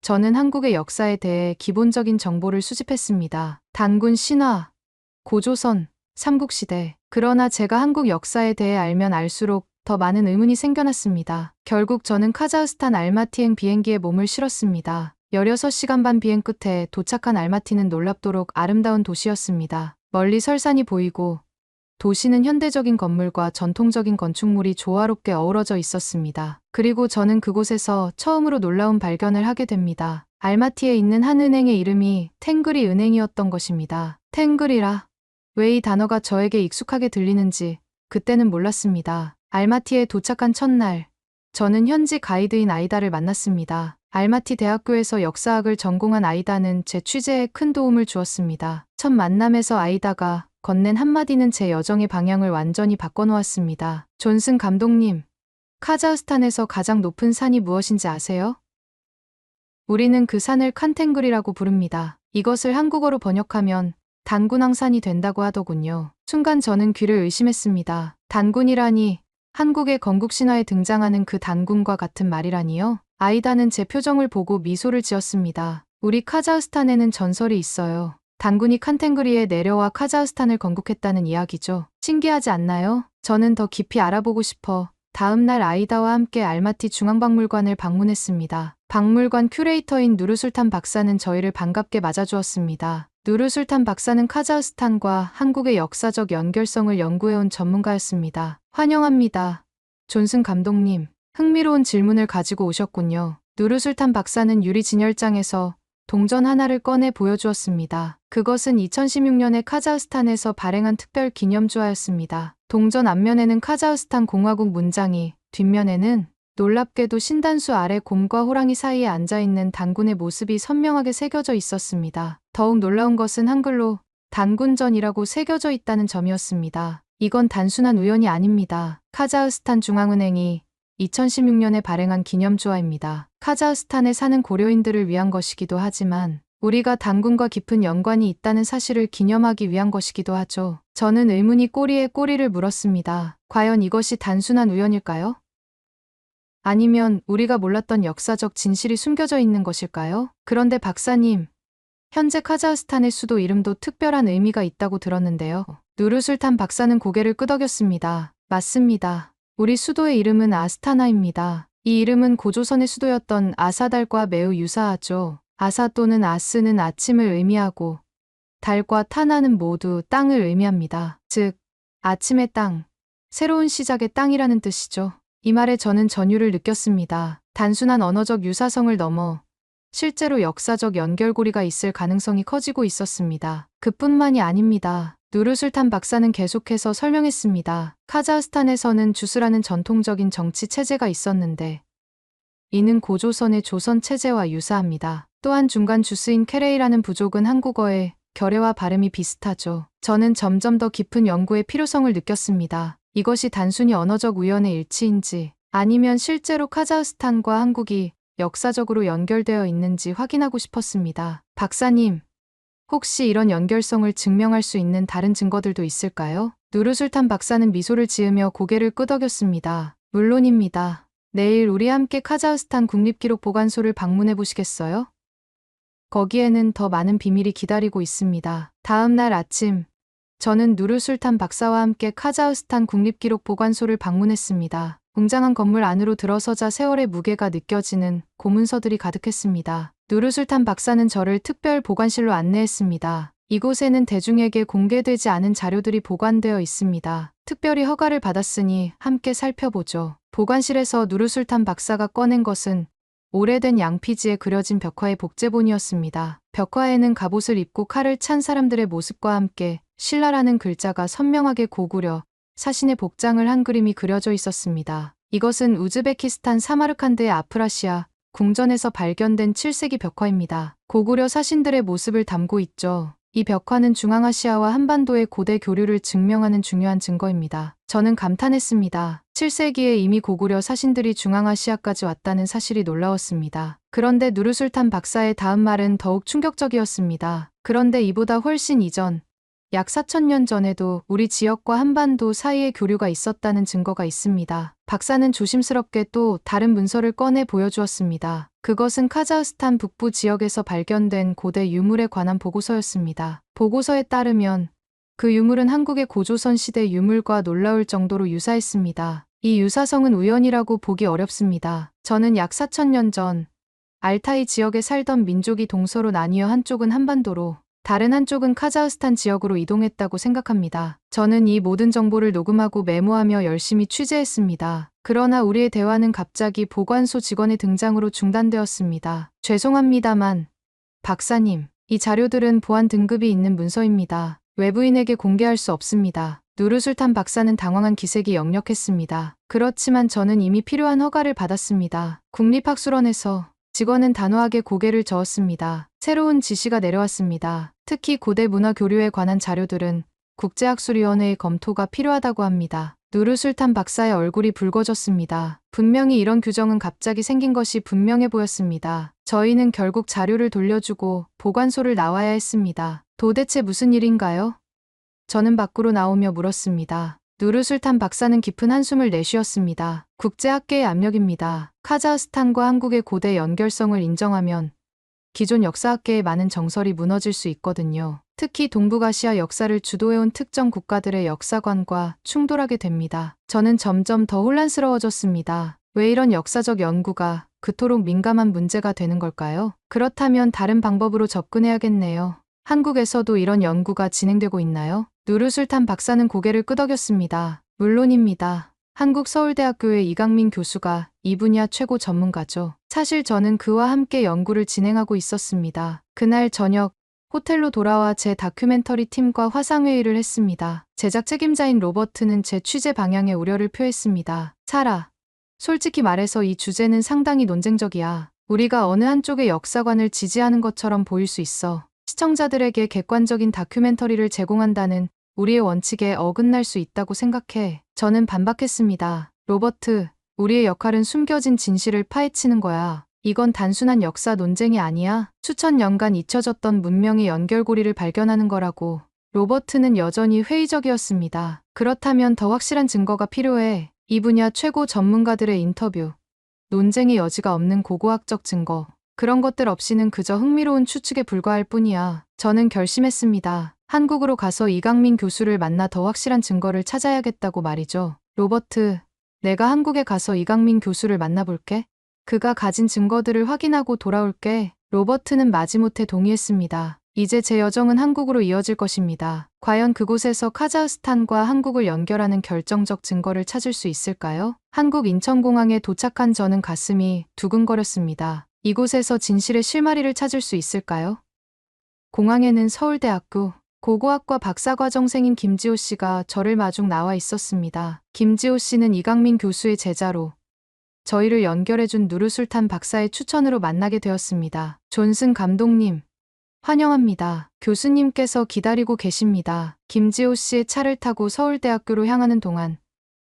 저는 한국의 역사에 대해 기본적인 정보를 수집했습니다. 단군 신화, 고조선, 삼국시대. 그러나 제가 한국 역사에 대해 알면 알수록 더 많은 의문이 생겨났습니다. 결국 저는 카자흐스탄 알마티행 비행기에 몸을 실었습니다. 16시간 반 비행 끝에 도착한 알마티는 놀랍도록 아름다운 도시였습니다. 멀리 설산이 보이고 도시는 현대적인 건물과 전통적인 건축물이 조화롭게 어우러져 있었습니다. 그리고 저는 그곳에서 처음으로 놀라운 발견을 하게 됩니다. 알마티에 있는 한 은행의 이름이 탱그리 은행이었던 것입니다. 탱그리라. 왜 이 단어가 저에게 익숙하게 들리는지 그때는 몰랐습니다. 알마티에 도착한 첫날, 저는 현지 가이드인 아이다를 만났습니다. 알마티 대학교에서 역사학을 전공한 아이다는 제 취재에 큰 도움을 주었습니다. 첫 만남에서 아이다가 건넨 한마디는 제 여정의 방향을 완전히 바꿔놓았습니다. 존슨 감독님, 카자흐스탄에서 가장 높은 산이 무엇인지 아세요? 우리는 그 산을 칸탱글이라고 부릅니다. 이것을 한국어로 번역하면 단군왕산이 된다고 하더군요. 순간 저는 귀를 의심했습니다. 단군이라니, 한국의 건국신화에 등장하는 그 단군과 같은 말이라니요? 아이다는 제 표정을 보고 미소를 지었습니다. 우리 카자흐스탄에는 전설이 있어요. 단군이 칸탱그리에 내려와 카자흐스탄을 건국했다는 이야기죠. 신기하지 않나요? 저는 더 깊이 알아보고 싶어 다음 날 아이다와 함께 알마티 중앙박물관을 방문했습니다. 박물관 큐레이터인 누르술탄 박사는 저희를 반갑게 맞아주었습니다. 누르술탄 박사는 카자흐스탄과 한국의 역사적 연결성을 연구해온 전문가였습니다. 환영합니다. 존슨 감독님, 흥미로운 질문을 가지고 오셨군요. 누르술탄 박사는 유리 진열장에서 동전 하나를 꺼내 보여주었습니다. 그것은 2016년에 카자흐스탄에서 발행한 특별 기념주화였습니다. 동전 앞면에는 카자흐스탄 공화국 문장이, 뒷면에는 놀랍게도 신단수 아래 곰과 호랑이 사이에 앉아있는 단군의 모습이 선명하게 새겨져 있었습니다. 더욱 놀라운 것은 한글로 단군전이라고 새겨져 있다는 점이었습니다. 이건 단순한 우연이 아닙니다. 카자흐스탄 중앙은행이 2016년에 발행한 기념주화입니다. 카자흐스탄에 사는 고려인들을 위한 것이기도 하지만 우리가 단군과 깊은 연관이 있다는 사실을 기념하기 위한 것이기도 하죠. 저는 의문이 꼬리에 꼬리를 물었습니다. 과연 이것이 단순한 우연일까요? 아니면 우리가 몰랐던 역사적 진실이 숨겨져 있는 것일까요? 그런데 박사님, 현재 카자흐스탄의 수도 이름도 특별한 의미가 있다고 들었는데요. 누르술탄 박사는 고개를 끄덕였습니다. 맞습니다. 우리 수도의 이름은 아스타나입니다. 이 이름은 고조선의 수도였던 아사달과 매우 유사하죠. 아사 또는 아스는 아침을 의미하고 달과 타나는 모두 땅을 의미합니다. 즉, 아침의 땅, 새로운 시작의 땅이라는 뜻이죠. 이 말에 저는 전율을 느꼈습니다. 단순한 언어적 유사성을 넘어 실제로 역사적 연결고리가 있을 가능성이 커지고 있었습니다. 그뿐만이 아닙니다. 누르술탄 박사는 계속해서 설명했습니다. 카자흐스탄에서는 주스라는 전통적인 정치 체제가 있었는데 이는 고조선의 조선 체제와 유사합니다. 또한 중간 주스인 케레이라는 부족은 한국어의 결의와 발음이 비슷하죠. 저는 점점 더 깊은 연구의 필요성을 느꼈습니다. 이것이 단순히 언어적 우연의 일치인지 아니면 실제로 카자흐스탄과 한국이 역사적으로 연결되어 있는지 확인하고 싶었습니다. 박사님, 혹시 이런 연결성을 증명할 수 있는 다른 증거들도 있을까요? 누르술탄 박사는 미소를 지으며 고개를 끄덕였습니다. 물론입니다. 내일 우리 함께 카자흐스탄 국립기록보관소를 방문해 보시겠어요? 거기에는 더 많은 비밀이 기다리고 있습니다. 다음 날 아침, 저는 누르술탄 박사와 함께 카자흐스탄 국립기록보관소를 방문했습니다. 웅장한 건물 안으로 들어서자 세월의 무게가 느껴지는 고문서들이 가득했습니다. 누르술탄 박사는 저를 특별 보관실로 안내했습니다. 이곳에는 대중에게 공개되지 않은 자료들이 보관되어 있습니다. 특별히 허가를 받았으니 함께 살펴보죠. 보관실에서 누르술탄 박사가 꺼낸 것은 오래된 양피지에 그려진 벽화의 복제본이었습니다. 벽화에는 갑옷을 입고 칼을 찬 사람들의 모습과 함께 신라라는 글자가 선명하게 고구려 사신의 복장을 한 그림이 그려져 있었습니다. 이것은 우즈베키스탄 사마르칸드의 아프라시아 궁전에서 발견된 7세기 벽화입니다. 고구려 사신들의 모습을 담고 있죠. 이 벽화는 중앙아시아와 한반도의 고대 교류를 증명하는 중요한 증거입니다. 저는 감탄했습니다. 7세기에 이미 고구려 사신들이 중앙아시아까지 왔다는 사실이 놀라웠습니다. 그런데 누르술탄 박사의 다음 말은 더욱 충격적이었습니다. 그런데 이보다 훨씬 이전, 약 4,000년 전에도 우리 지역과 한반도 사이에 교류가 있었다는 증거가 있습니다. 박사는 조심스럽게 또 다른 문서를 꺼내 보여주었습니다. 그것은 카자흐스탄 북부 지역에서 발견된 고대 유물에 관한 보고서였습니다. 보고서에 따르면 그 유물은 한국의 고조선 시대 유물과 놀라울 정도로 유사했습니다. 이 유사성은 우연이라고 보기 어렵습니다. 저는 약 4,000년 전 알타이 지역에 살던 민족이 동서로 나뉘어 한쪽은 한반도로 다른 한쪽은 카자흐스탄 지역으로 이동했다고 생각합니다. 저는 이 모든 정보를 녹음하고 메모하며 열심히 취재했습니다. 그러나 우리의 대화는 갑자기 보관소 직원의 등장으로 중단되었습니다. 죄송합니다만, 박사님, 이 자료들은 보안 등급이 있는 문서입니다. 외부인에게 공개할 수 없습니다. 누르술탄 박사는 당황한 기색이 역력했습니다. 그렇지만 저는 이미 필요한 허가를 받았습니다. 국립학술원에서 직원은 단호하게 고개를 저었습니다. 새로운 지시가 내려왔습니다. 특히 고대 문화 교류에 관한 자료들은 국제학술위원회의 검토가 필요하다고 합니다. 누르술탄 박사의 얼굴이 붉어졌습니다. 분명히 이런 규정은 갑자기 생긴 것이 분명해 보였습니다. 저희는 결국 자료를 돌려주고 보관소를 나와야 했습니다. 도대체 무슨 일인가요? 저는 밖으로 나오며 물었습니다. 누르술탄 박사는 깊은 한숨을 내쉬었습니다. 국제학계의 압력입니다. 카자흐스탄과 한국의 고대 연결성을 인정하면 기존 역사학계의 많은 정설이 무너질 수 있거든요. 특히 동북아시아 역사를 주도해온 특정 국가들의 역사관과 충돌하게 됩니다. 저는 점점 더 혼란스러워졌습니다. 왜 이런 역사적 연구가 그토록 민감한 문제가 되는 걸까요? 그렇다면 다른 방법으로 접근해야겠네요. 한국에서도 이런 연구가 진행되고 있나요? 누르술탄 박사는 고개를 끄덕였습니다. 물론입니다. 한국 서울대학교의 이강민 교수가 이 분야 최고 전문가죠. 사실 저는 그와 함께 연구를 진행하고 있었습니다. 그날 저녁 호텔로 돌아와 제 다큐멘터리 팀과 화상회의를 했습니다. 제작 책임자인 로버트는 제 취재 방향에 우려를 표했습니다. 사라, 솔직히 말해서 이 주제는 상당히 논쟁적이야. 우리가 어느 한쪽의 역사관을 지지하는 것처럼 보일 수 있어. 시청자들에게 객관적인 다큐멘터리를 제공한다는 우리의 원칙에 어긋날 수 있다고 생각해. 저는 반박했습니다. 로버트, 우리의 역할은 숨겨진 진실을 파헤치는 거야. 이건 단순한 역사 논쟁이 아니야. 수천 년간 잊혀졌던 문명의 연결고리를 발견하는 거라고. 로버트는 여전히 회의적이었습니다. 그렇다면 더 확실한 증거가 필요해. 이 분야 최고 전문가들의 인터뷰. 논쟁의 여지가 없는 고고학적 증거. 그런 것들 없이는 그저 흥미로운 추측에 불과할 뿐이야. 저는 결심했습니다. 한국으로 가서 이강민 교수를 만나 더 확실한 증거를 찾아야겠다고 말이죠. 로버트, 내가 한국에 가서 이강민 교수를 만나볼게. 그가 가진 증거들을 확인하고 돌아올게. 로버트는 마지못해 동의했습니다. 이제 제 여정은 한국으로 이어질 것입니다. 과연 그곳에서 카자흐스탄과 한국을 연결하는 결정적 증거를 찾을 수 있을까요? 한국 인천공항에 도착한 저는 가슴이 두근거렸습니다. 이곳에서 진실의 실마리를 찾을 수 있을까요? 공항에는 서울대학교, 고고학과 박사과정생인 김지호 씨가 저를 마중 나와 있었습니다. 김지호 씨는 이강민 교수의 제자로 저희를 연결해준 누르술탄 박사의 추천으로 만나게 되었습니다. 존슨 감독님, 환영합니다. 교수님께서 기다리고 계십니다. 김지호 씨의 차를 타고 서울대학교로 향하는 동안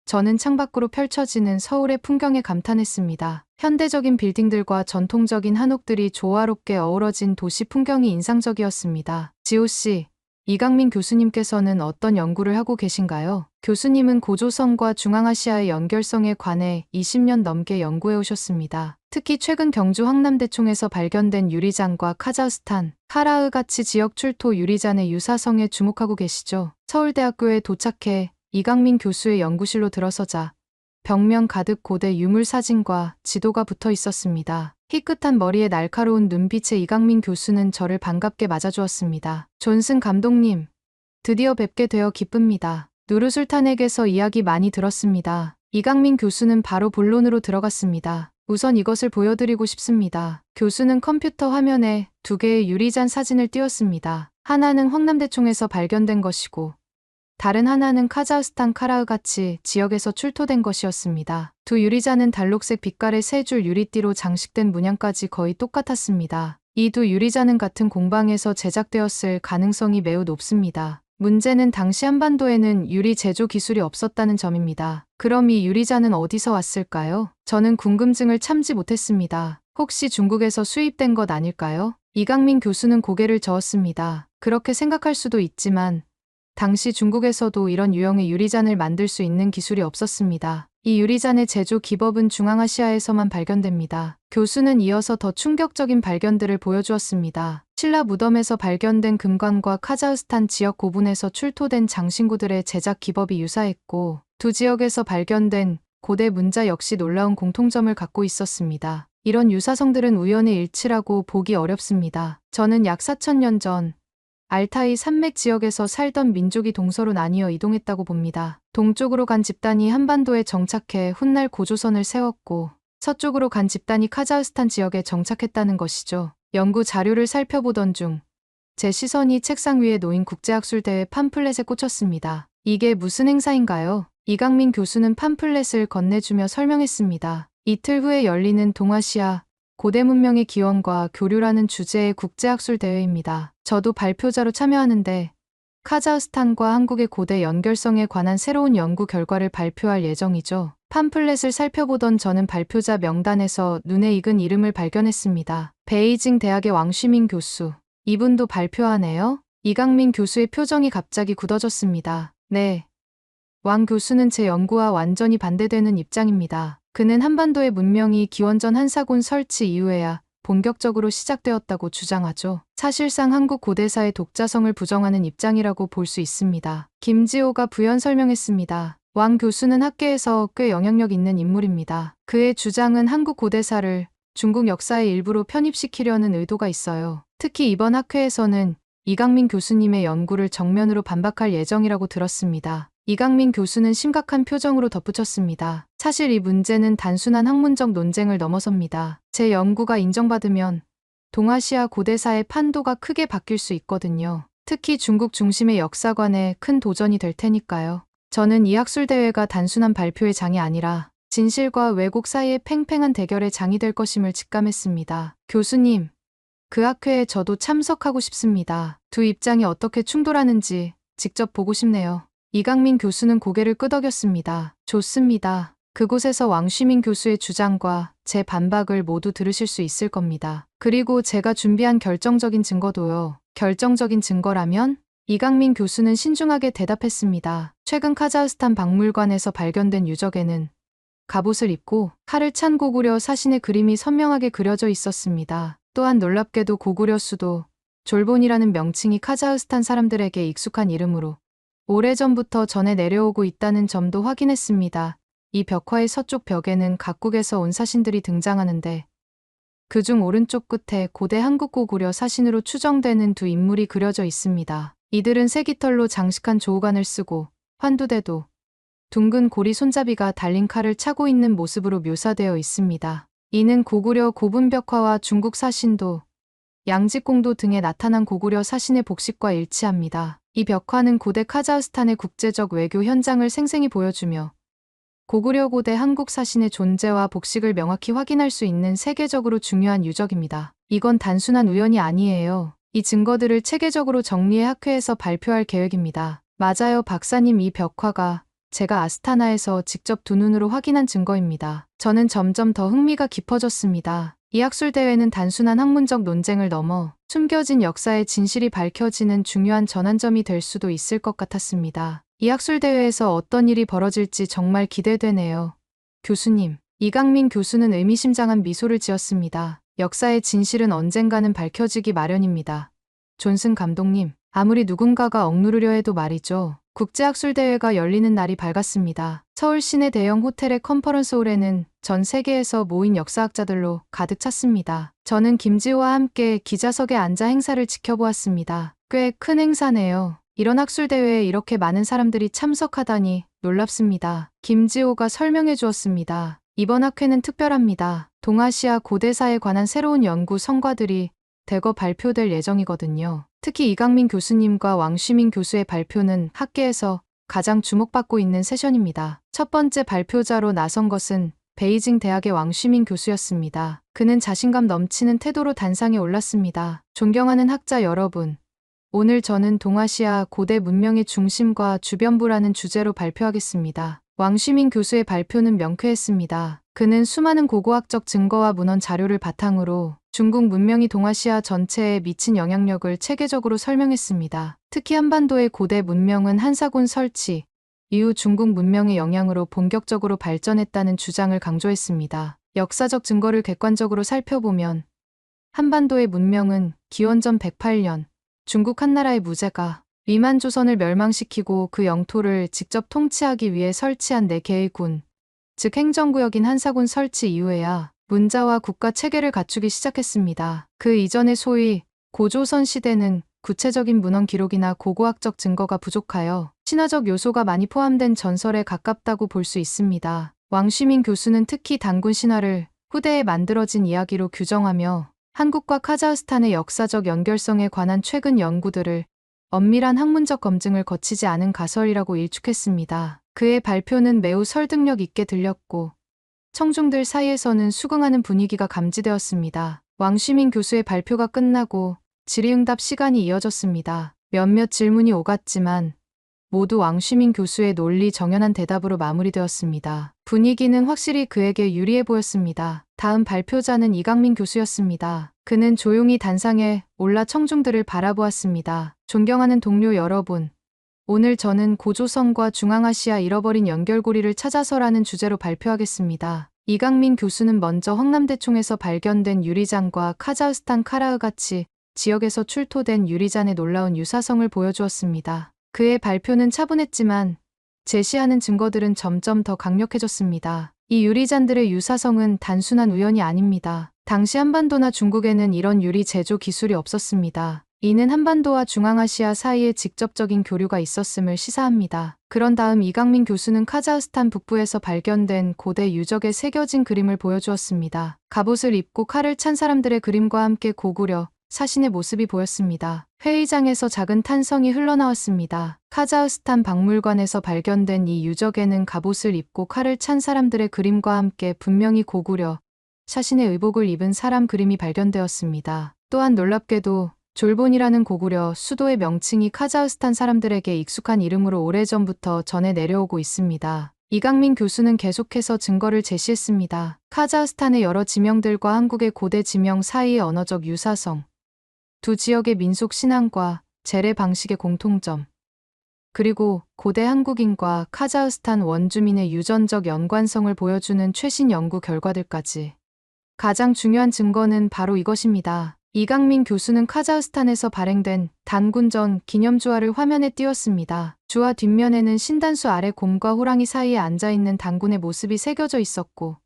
저는 창밖으로 펼쳐지는 서울의 풍경에 감탄했습니다. 현대적인 빌딩들과 전통적인 한옥들이 조화롭게 어우러진 도시 풍경이 인상적이었습니다. 지호 씨, 이강민 교수님께서는 어떤 연구를 하고 계신가요? 교수님은 고조선과 중앙아시아의 연결성에 관해 20년 넘게 연구해 오셨습니다. 특히 최근 경주 황남대총에서 발견된 유리잔과 카자흐스탄, 카라흐가치 지역 출토 유리잔의 유사성에 주목하고 계시죠. 서울대학교에 도착해 이강민 교수의 연구실로 들어서자 벽면 가득 고대 유물 사진과 지도가 붙어 있었습니다. 희끗한 머리에 날카로운 눈빛의 이강민 교수는 저를 반갑게 맞아주었습니다. 존슨 감독님, 드디어 뵙게 되어 기쁩니다. 누르술탄에게서 이야기 많이 들었습니다. 이강민 교수는 바로 본론으로 들어갔습니다. 우선 이것을 보여드리고 싶습니다. 교수는 컴퓨터 화면에 두 개의 유리잔 사진을 띄웠습니다. 하나는 황남대총에서 발견된 것이고 다른 하나는 카자흐스탄 카라흐가치 지역에서 출토된 것이었습니다. 두 유리잔은 단록색 빛깔의 세 줄 유리띠로 장식된 문양까지 거의 똑같았습니다. 이 두 유리잔은 같은 공방에서 제작되었을 가능성이 매우 높습니다. 문제는 당시 한반도에는 유리 제조 기술이 없었다는 점입니다. 그럼 이 유리잔은 어디서 왔을까요? 저는 궁금증을 참지 못했습니다. 혹시 중국에서 수입된 것 아닐까요? 이강민 교수는 고개를 저었습니다. 그렇게 생각할 수도 있지만 당시 중국에서도 이런 유형의 유리잔을 만들 수 있는 기술이 없었습니다. 이 유리잔의 제조 기법은 중앙아시아에서만 발견됩니다. 교수는 이어서 더 충격적인 발견들을 보여주었습니다. 신라 무덤에서 발견된 금관과 카자흐스탄 지역 고분에서 출토된 장신구들의 제작 기법이 유사했고 두 지역에서 발견된 고대 문자 역시 놀라운 공통점을 갖고 있었습니다. 이런 유사성들은 우연의 일치라고 보기 어렵습니다. 저는 약 4,000년 전 알타이 산맥 지역에서 살던 민족이 동서로 나뉘어 이동했다고 봅니다. 동쪽으로 간 집단이 한반도에 정착해 훗날 고조선을 세웠고 서쪽으로 간 집단이 카자흐스탄 지역에 정착했다는 것이죠. 연구 자료를 살펴보던 중 제 시선이 책상 위에 놓인 국제학술대회 팜플렛에 꽂혔습니다. 이게 무슨 행사인가요? 이강민 교수는 팜플렛을 건네주며 설명했습니다. 이틀 후에 열리는 동아시아 고대 문명의 기원과 교류라는 주제의 국제학술대회입니다. 저도 발표자로 참여하는데 카자흐스탄과 한국의 고대 연결성에 관한 새로운 연구 결과를 발표할 예정이죠. 팜플렛을 살펴보던 저는 발표자 명단에서 눈에 익은 이름을 발견했습니다. 베이징 대학의 왕쉬민 교수. 이분도 발표하네요. 이강민 교수의 표정이 갑자기 굳어졌습니다. 네. 왕 교수는 제 연구와 완전히 반대되는 입장입니다. 그는 한반도의 문명이 기원전 한사곤 설치 이후에야 본격적으로 시작되었다고 주장하죠. 사실상 한국 고대사의 독자성을 부정하는 입장이라고 볼 수 있습니다. 김지호가 부연 설명했습니다. 왕 교수는 학계에서 꽤 영향력 있는 인물입니다. 그의 주장은 한국 고대사를 중국 역사의 일부로 편입시키려는 의도가 있어요. 특히 이번 학회에서는 이강민 교수님의 연구를 정면으로 반박할 예정이라고 들었습니다. 이강민 교수는 심각한 표정으로 덧붙였습니다. 사실 이 문제는 단순한 학문적 논쟁을 넘어섭니다. 제 연구가 인정받으면 동아시아 고대사의 판도가 크게 바뀔 수 있거든요. 특히 중국 중심의 역사관에 큰 도전이 될 테니까요. 저는 이 학술대회가 단순한 발표의 장이 아니라 진실과 왜곡 사이의 팽팽한 대결의 장이 될 것임을 직감했습니다. 교수님, 그 학회에 저도 참석하고 싶습니다. 두 입장이 어떻게 충돌하는지 직접 보고 싶네요. 이강민 교수는 고개를 끄덕였습니다. 좋습니다. 그곳에서 왕쉬민 교수의 주장과 제 반박을 모두 들으실 수 있을 겁니다. 그리고 제가 준비한 결정적인 증거도요. 결정적인 증거라면? 이강민 교수는 신중하게 대답했습니다. 최근 카자흐스탄 박물관에서 발견된 유적에는 갑옷을 입고 칼을 찬 고구려 사신의 그림이 선명하게 그려져 있었습니다. 또한 놀랍게도 고구려 수도 졸본이라는 명칭이 카자흐스탄 사람들에게 익숙한 이름으로 오래전부터 전해 내려오고 있다는 점도 확인했습니다. 이 벽화의 서쪽 벽에는 각국에서 온 사신들이 등장하는데 그중 오른쪽 끝에 고대 한국 고구려 사신으로 추정되는 두 인물이 그려져 있습니다. 이들은 새깃털로 장식한 조우관을 쓰고 환두대도 둥근 고리 손잡이가 달린 칼을 차고 있는 모습으로 묘사되어 있습니다. 이는 고구려 고분 벽화와 중국 사신도 양지공도 등에 나타난 고구려 사신의 복식과 일치합니다. 이 벽화는 고대 카자흐스탄의 국제적 외교 현장을 생생히 보여주며 고구려 고대 한국 사신의 존재와 복식을 명확히 확인할 수 있는 세계적으로 중요한 유적입니다. 이건 단순한 우연이 아니에요. 이 증거들을 체계적으로 정리해 학회에서 발표할 계획입니다. 맞아요, 박사님. 이 벽화가 제가 아스타나에서 직접 두 눈으로 확인한 증거입니다. 저는 점점 더 흥미가 깊어졌습니다. 이 학술대회는 단순한 학문적 논쟁을 넘어 숨겨진 역사의 진실이 밝혀지는 중요한 전환점이 될 수도 있을 것 같았습니다. 이 학술대회에서 어떤 일이 벌어질지 정말 기대되네요. 교수님, 이강민 교수는 의미심장한 미소를 지었습니다. 역사의 진실은 언젠가는 밝혀지기 마련입니다. 존슨 감독님, 아무리 누군가가 억누르려 해도 말이죠. 국제학술대회가 열리는 날이 밝았습니다. 서울 시내 대형 호텔의 컨퍼런스홀에는 전 세계에서 모인 역사학자들로 가득 찼습니다. 저는 김지호와 함께 기자석에 앉아 행사를 지켜보았습니다. 꽤 큰 행사네요. 이런 학술대회에 이렇게 많은 사람들이 참석하다니 놀랍습니다. 김지호가 설명해 주었습니다. 이번 학회는 특별합니다. 동아시아 고대사에 관한 새로운 연구 성과들이 대거 발표될 예정이거든요. 특히 이강민 교수님과 왕시민 교수의 발표는 학계에서 가장 주목받고 있는 세션입니다. 첫 번째 발표자로 나선 것은 베이징 대학의 왕시민 교수였습니다. 그는 자신감 넘치는 태도로 단상에 올랐습니다. 존경하는 학자 여러분, 오늘 저는 동아시아 고대 문명의 중심과 주변부라는 주제로 발표하겠습니다. 왕시민 교수의 발표는 명쾌했습니다. 그는 수많은 고고학적 증거와 문헌 자료를 바탕으로 중국 문명이 동아시아 전체에 미친 영향력을 체계적으로 설명했습니다. 특히 한반도의 고대 문명은 한사군 설치 이후 중국 문명의 영향으로 본격적으로 발전했다는 주장을 강조했습니다. 역사적 증거를 객관적으로 살펴보면 한반도의 문명은 기원전 108년 중국 한나라의 무제가 위만 조선을 멸망시키고 그 영토를 직접 통치하기 위해 설치한 4개의 군, 즉 행정구역인 한사군 설치 이후에야 문자와 국가 체계를 갖추기 시작했습니다. 그 이전의 소위 고조선 시대는 구체적인 문헌 기록이나 고고학적 증거가 부족하여 신화적 요소가 많이 포함된 전설에 가깝다고 볼 수 있습니다. 왕시민 교수는 특히 단군 신화를 후대에 만들어진 이야기로 규정하며 한국과 카자흐스탄의 역사적 연결성에 관한 최근 연구들을 엄밀한 학문적 검증을 거치지 않은 가설이라고 일축했습니다. 그의 발표는 매우 설득력 있게 들렸고 청중들 사이에서는 수긍하는 분위기가 감지되었습니다. 왕시민 교수의 발표가 끝나고 질의응답 시간이 이어졌습니다. 몇몇 질문이 오갔지만 모두 왕시민 교수의 논리 정연한 대답으로 마무리되었습니다. 분위기는 확실히 그에게 유리해 보였습니다. 다음 발표자는 이강민 교수였습니다. 그는 조용히 단상에 올라 청중들을 바라보았습니다. 존경하는 동료 여러분, 오늘 저는 고조선과 중앙아시아 잃어버린 연결고리를 찾아서라는 주제로 발표하겠습니다. 이강민 교수는 먼저 황남대총에서 발견된 유리잔과 카자흐스탄 카라흐가치 지역에서 출토된 유리잔의 놀라운 유사성을 보여주었습니다. 그의 발표는 차분했지만 제시하는 증거들은 점점 더 강력해졌습니다. 이 유리잔들의 유사성은 단순한 우연이 아닙니다. 당시 한반도나 중국에는 이런 유리 제조 기술이 없었습니다. 이는 한반도와 중앙아시아 사이에 직접적인 교류가 있었음을 시사합니다. 그런 다음 이강민 교수는 카자흐스탄 북부에서 발견된 고대 유적에 새겨진 그림을 보여주었습니다. 갑옷을 입고 칼을 찬 사람들의 그림과 함께 고구려 사신의 모습이 보였습니다. 회의장에서 작은 탄성이 흘러나왔습니다. 카자흐스탄 박물관에서 발견된 이 유적에는 갑옷을 입고 칼을 찬 사람들의 그림과 함께 분명히 고구려 사신의 의복을 입은 사람 그림이 발견되었습니다. 또한 놀랍게도 졸본이라는 고구려 수도의 명칭이 카자흐스탄 사람들에게 익숙한 이름으로 오래전부터 전해 내려오고 있습니다. 이강민 교수는 계속해서 증거를 제시했습니다. 카자흐스탄의 여러 지명들과 한국의 고대 지명 사이의 언어적 유사성, 두 지역의 민속 신앙과 재래 방식의 공통점, 그리고 고대 한국인과 카자흐스탄 원주민의 유전적 연관성을 보여주는 최신 연구 결과들까지. 가장 중요한 증거는 바로 이것입니다. 이강민 교수는 카자흐스탄에서 발행된 단군전 기념주화를 화면에 띄웠습니다. 주화 뒷면에는 신단수 아래 곰과 호랑이 사이에 앉아있는 단군의 모습이 새겨져 있었고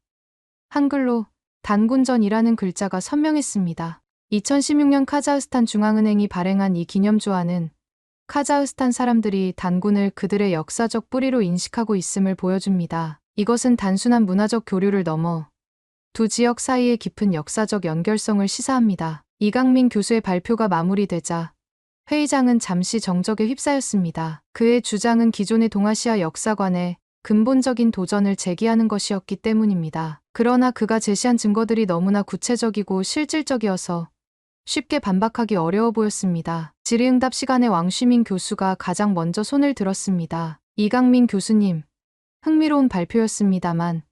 한글로 단군전이라는 글자가 선명했습니다. 2016년 카자흐스탄 중앙은행이 발행한 이 기념주화는 카자흐스탄 사람들이 단군을 그들의 역사적 뿌리로 인식하고 있음을 보여줍니다. 이것은 단순한 문화적 교류를 넘어 두 지역 사이의 깊은 역사적 연결성을 시사합니다. 이강민 교수의 발표가 마무리되자 회의장은 잠시 정적에 휩싸였습니다. 그의 주장은 기존의 동아시아 역사관에 근본적인 도전을 제기하는 것이었기 때문입니다. 그러나 그가 제시한 증거들이 너무나 구체적이고 실질적이어서 쉽게 반박하기 어려워 보였습니다. 질의응답 시간에 왕시민 교수가 가장 먼저 손을 들었습니다. 이강민 교수님, 흥미로운 발표였습니다만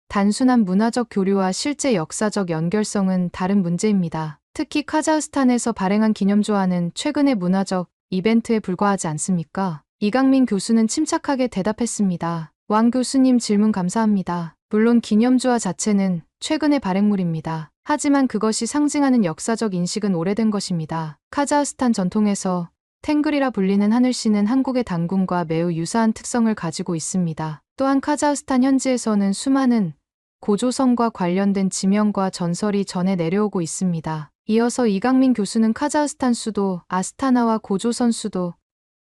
단순한 문화적 교류와 실제 역사적 연결성은 다른 문제입니다. 특히 카자흐스탄에서 발행한 기념조화는 최근의 문화적 이벤트에 불과하지 않습니까? 이강민 교수는 침착하게 대답했습니다. 왕 교수님 질문 감사합니다. 물론 기념조화 자체는 최근의 발행물입니다. 하지만 그것이 상징하는 역사적 인식은 오래된 것입니다. 카자흐스탄 전통에서 탱글이라 불리는 하늘씨는 한국의 단군과 매우 유사한 특성을 가지고 있습니다. 또한 카자흐스탄 현지에서는 수많은 고조선과 관련된 지명과 전설이 전해 내려오고 있습니다. 이어서 이강민 교수는 카자흐스탄 수도 아스타나와 고조선 수도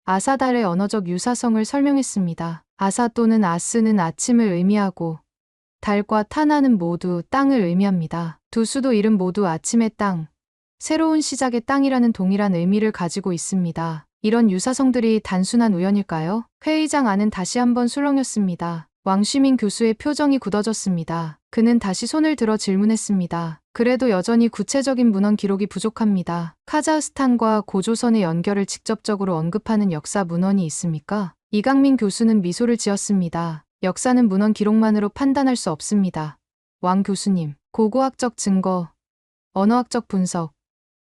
아사달의 언어적 유사성을 설명했습니다. 아사 또는 아스는 아침을 의미하고 달과 타나는 모두 땅을 의미합니다. 두 수도 이름 모두 아침의 땅, 새로운 시작의 땅이라는 동일한 의미를 가지고 있습니다. 이런 유사성들이 단순한 우연일까요? 회의장 안은 다시 한번 술렁였습니다. 왕시민 교수의 표정이 굳어졌습니다. 그는 다시 손을 들어 질문했습니다. 그래도 여전히 구체적인 문헌 기록이 부족합니다. 카자흐스탄과 고조선의 연결을 직접적으로 언급하는 역사 문헌이 있습니까? 이강민 교수는 미소를 지었습니다. 역사는 문헌 기록만으로 판단할 수 없습니다. 왕 교수님, 고고학적 증거, 언어학적 분석,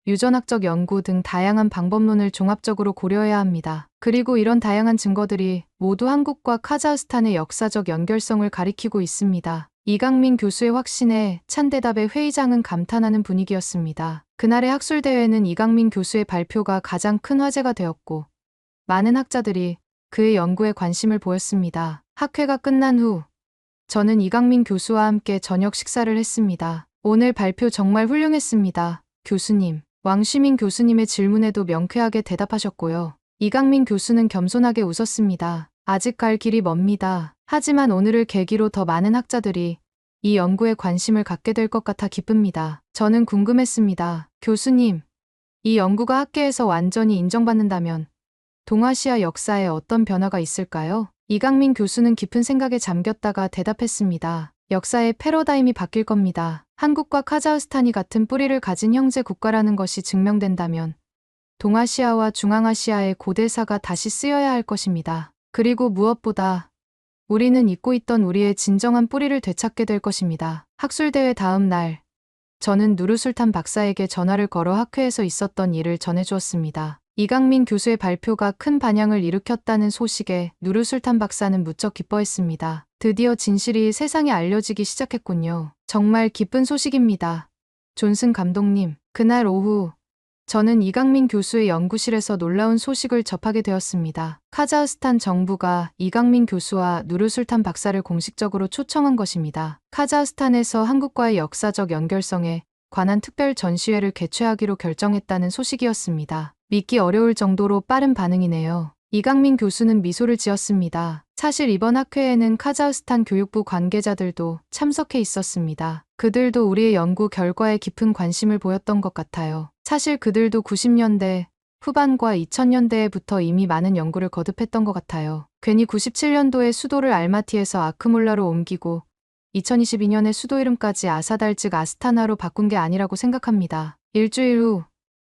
유전학적 연구 등 다양한 방법론을 종합적으로 고려해야 합니다. 그리고 이런 다양한 증거들이 모두 한국과 카자흐스탄의 역사적 연결성을 가리키고 있습니다. 이강민 교수의 확신에 찬 대답에 회의장은 감탄하는 분위기였습니다. 그날의 학술대회는 이강민 교수의 발표가 가장 큰 화제가 되었고 많은 학자들이 그의 연구에 관심을 보였습니다. 학회가 끝난 후 저는 이강민 교수와 함께 저녁 식사를 했습니다. 오늘 발표 정말 훌륭했습니다. 교수님. 왕시민 교수님의 질문에도 명쾌하게 대답하셨고요. 이강민 교수는 겸손하게 웃었습니다. 아직 갈 길이 멉니다. 하지만 오늘을 계기로 더 많은 학자들이 이 연구에 관심을 갖게 될 것 같아 기쁩니다. 저는 궁금했습니다. 교수님, 이 연구가 학계에서 완전히 인정받는다면 동아시아 역사에 어떤 변화가 있을까요? 이강민 교수는 깊은 생각에 잠겼다가 대답했습니다. 역사의 패러다임이 바뀔 겁니다. 한국과 카자흐스탄이 같은 뿌리를 가진 형제 국가라는 것이 증명된다면 동아시아와 중앙아시아의 고대사가 다시 쓰여야 할 것입니다. 그리고 무엇보다 우리는 잊고 있던 우리의 진정한 뿌리를 되찾게 될 것입니다. 학술대회 다음 날, 저는 누르술탄 박사에게 전화를 걸어 학회에서 있었던 일을 전해주었습니다. 이강민 교수의 발표가 큰 반향을 일으켰다는 소식에 누르술탄 박사는 무척 기뻐했습니다. 드디어 진실이 세상에 알려지기 시작했군요. 정말 기쁜 소식입니다. 존슨 감독님, 그날 오후 저는 이강민 교수의 연구실에서 놀라운 소식을 접하게 되었습니다. 카자흐스탄 정부가 이강민 교수와 누르술탄 박사를 공식적으로 초청한 것입니다. 카자흐스탄에서 한국과의 역사적 연결성에 관한 특별 전시회를 개최하기로 결정했다는 소식이었습니다. 믿기 어려울 정도로 빠른 반응이네요. 이강민 교수는 미소를 지었습니다. 사실 이번 학회에는 카자흐스탄 교육부 관계자들도 참석해 있었습니다. 그들도 우리의 연구 결과에 깊은 관심을 보였던 것 같아요. 사실 그들도 90년대 후반과 2000년대에부터 이미 많은 연구를 거듭했던 것 같아요. 괜히 97년도에 수도를 알마티에서 아크몰라로 옮기고 2022년에 수도 이름까지 아사달 즉 아스타나로 바꾼 게 아니라고 생각합니다. 일주일 후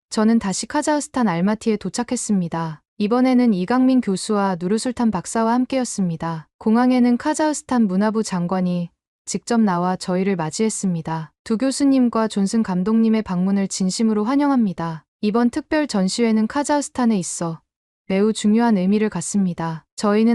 저는 다시 카자흐스탄 알마티에 도착했습니다. 이번에는 이강민 교수와 누르술탄 박사와 함께였습니다. 공항에는 카자흐스탄 문화부 장관이 직접 나와 저희를 맞이했습니다. 두 교수님과 존슨 감독님의 방문을 진심으로 환영합니다. 이번 특별 전시회는 카자흐스탄에 있어 매우 중요한 의미를 갖습니다. 저희는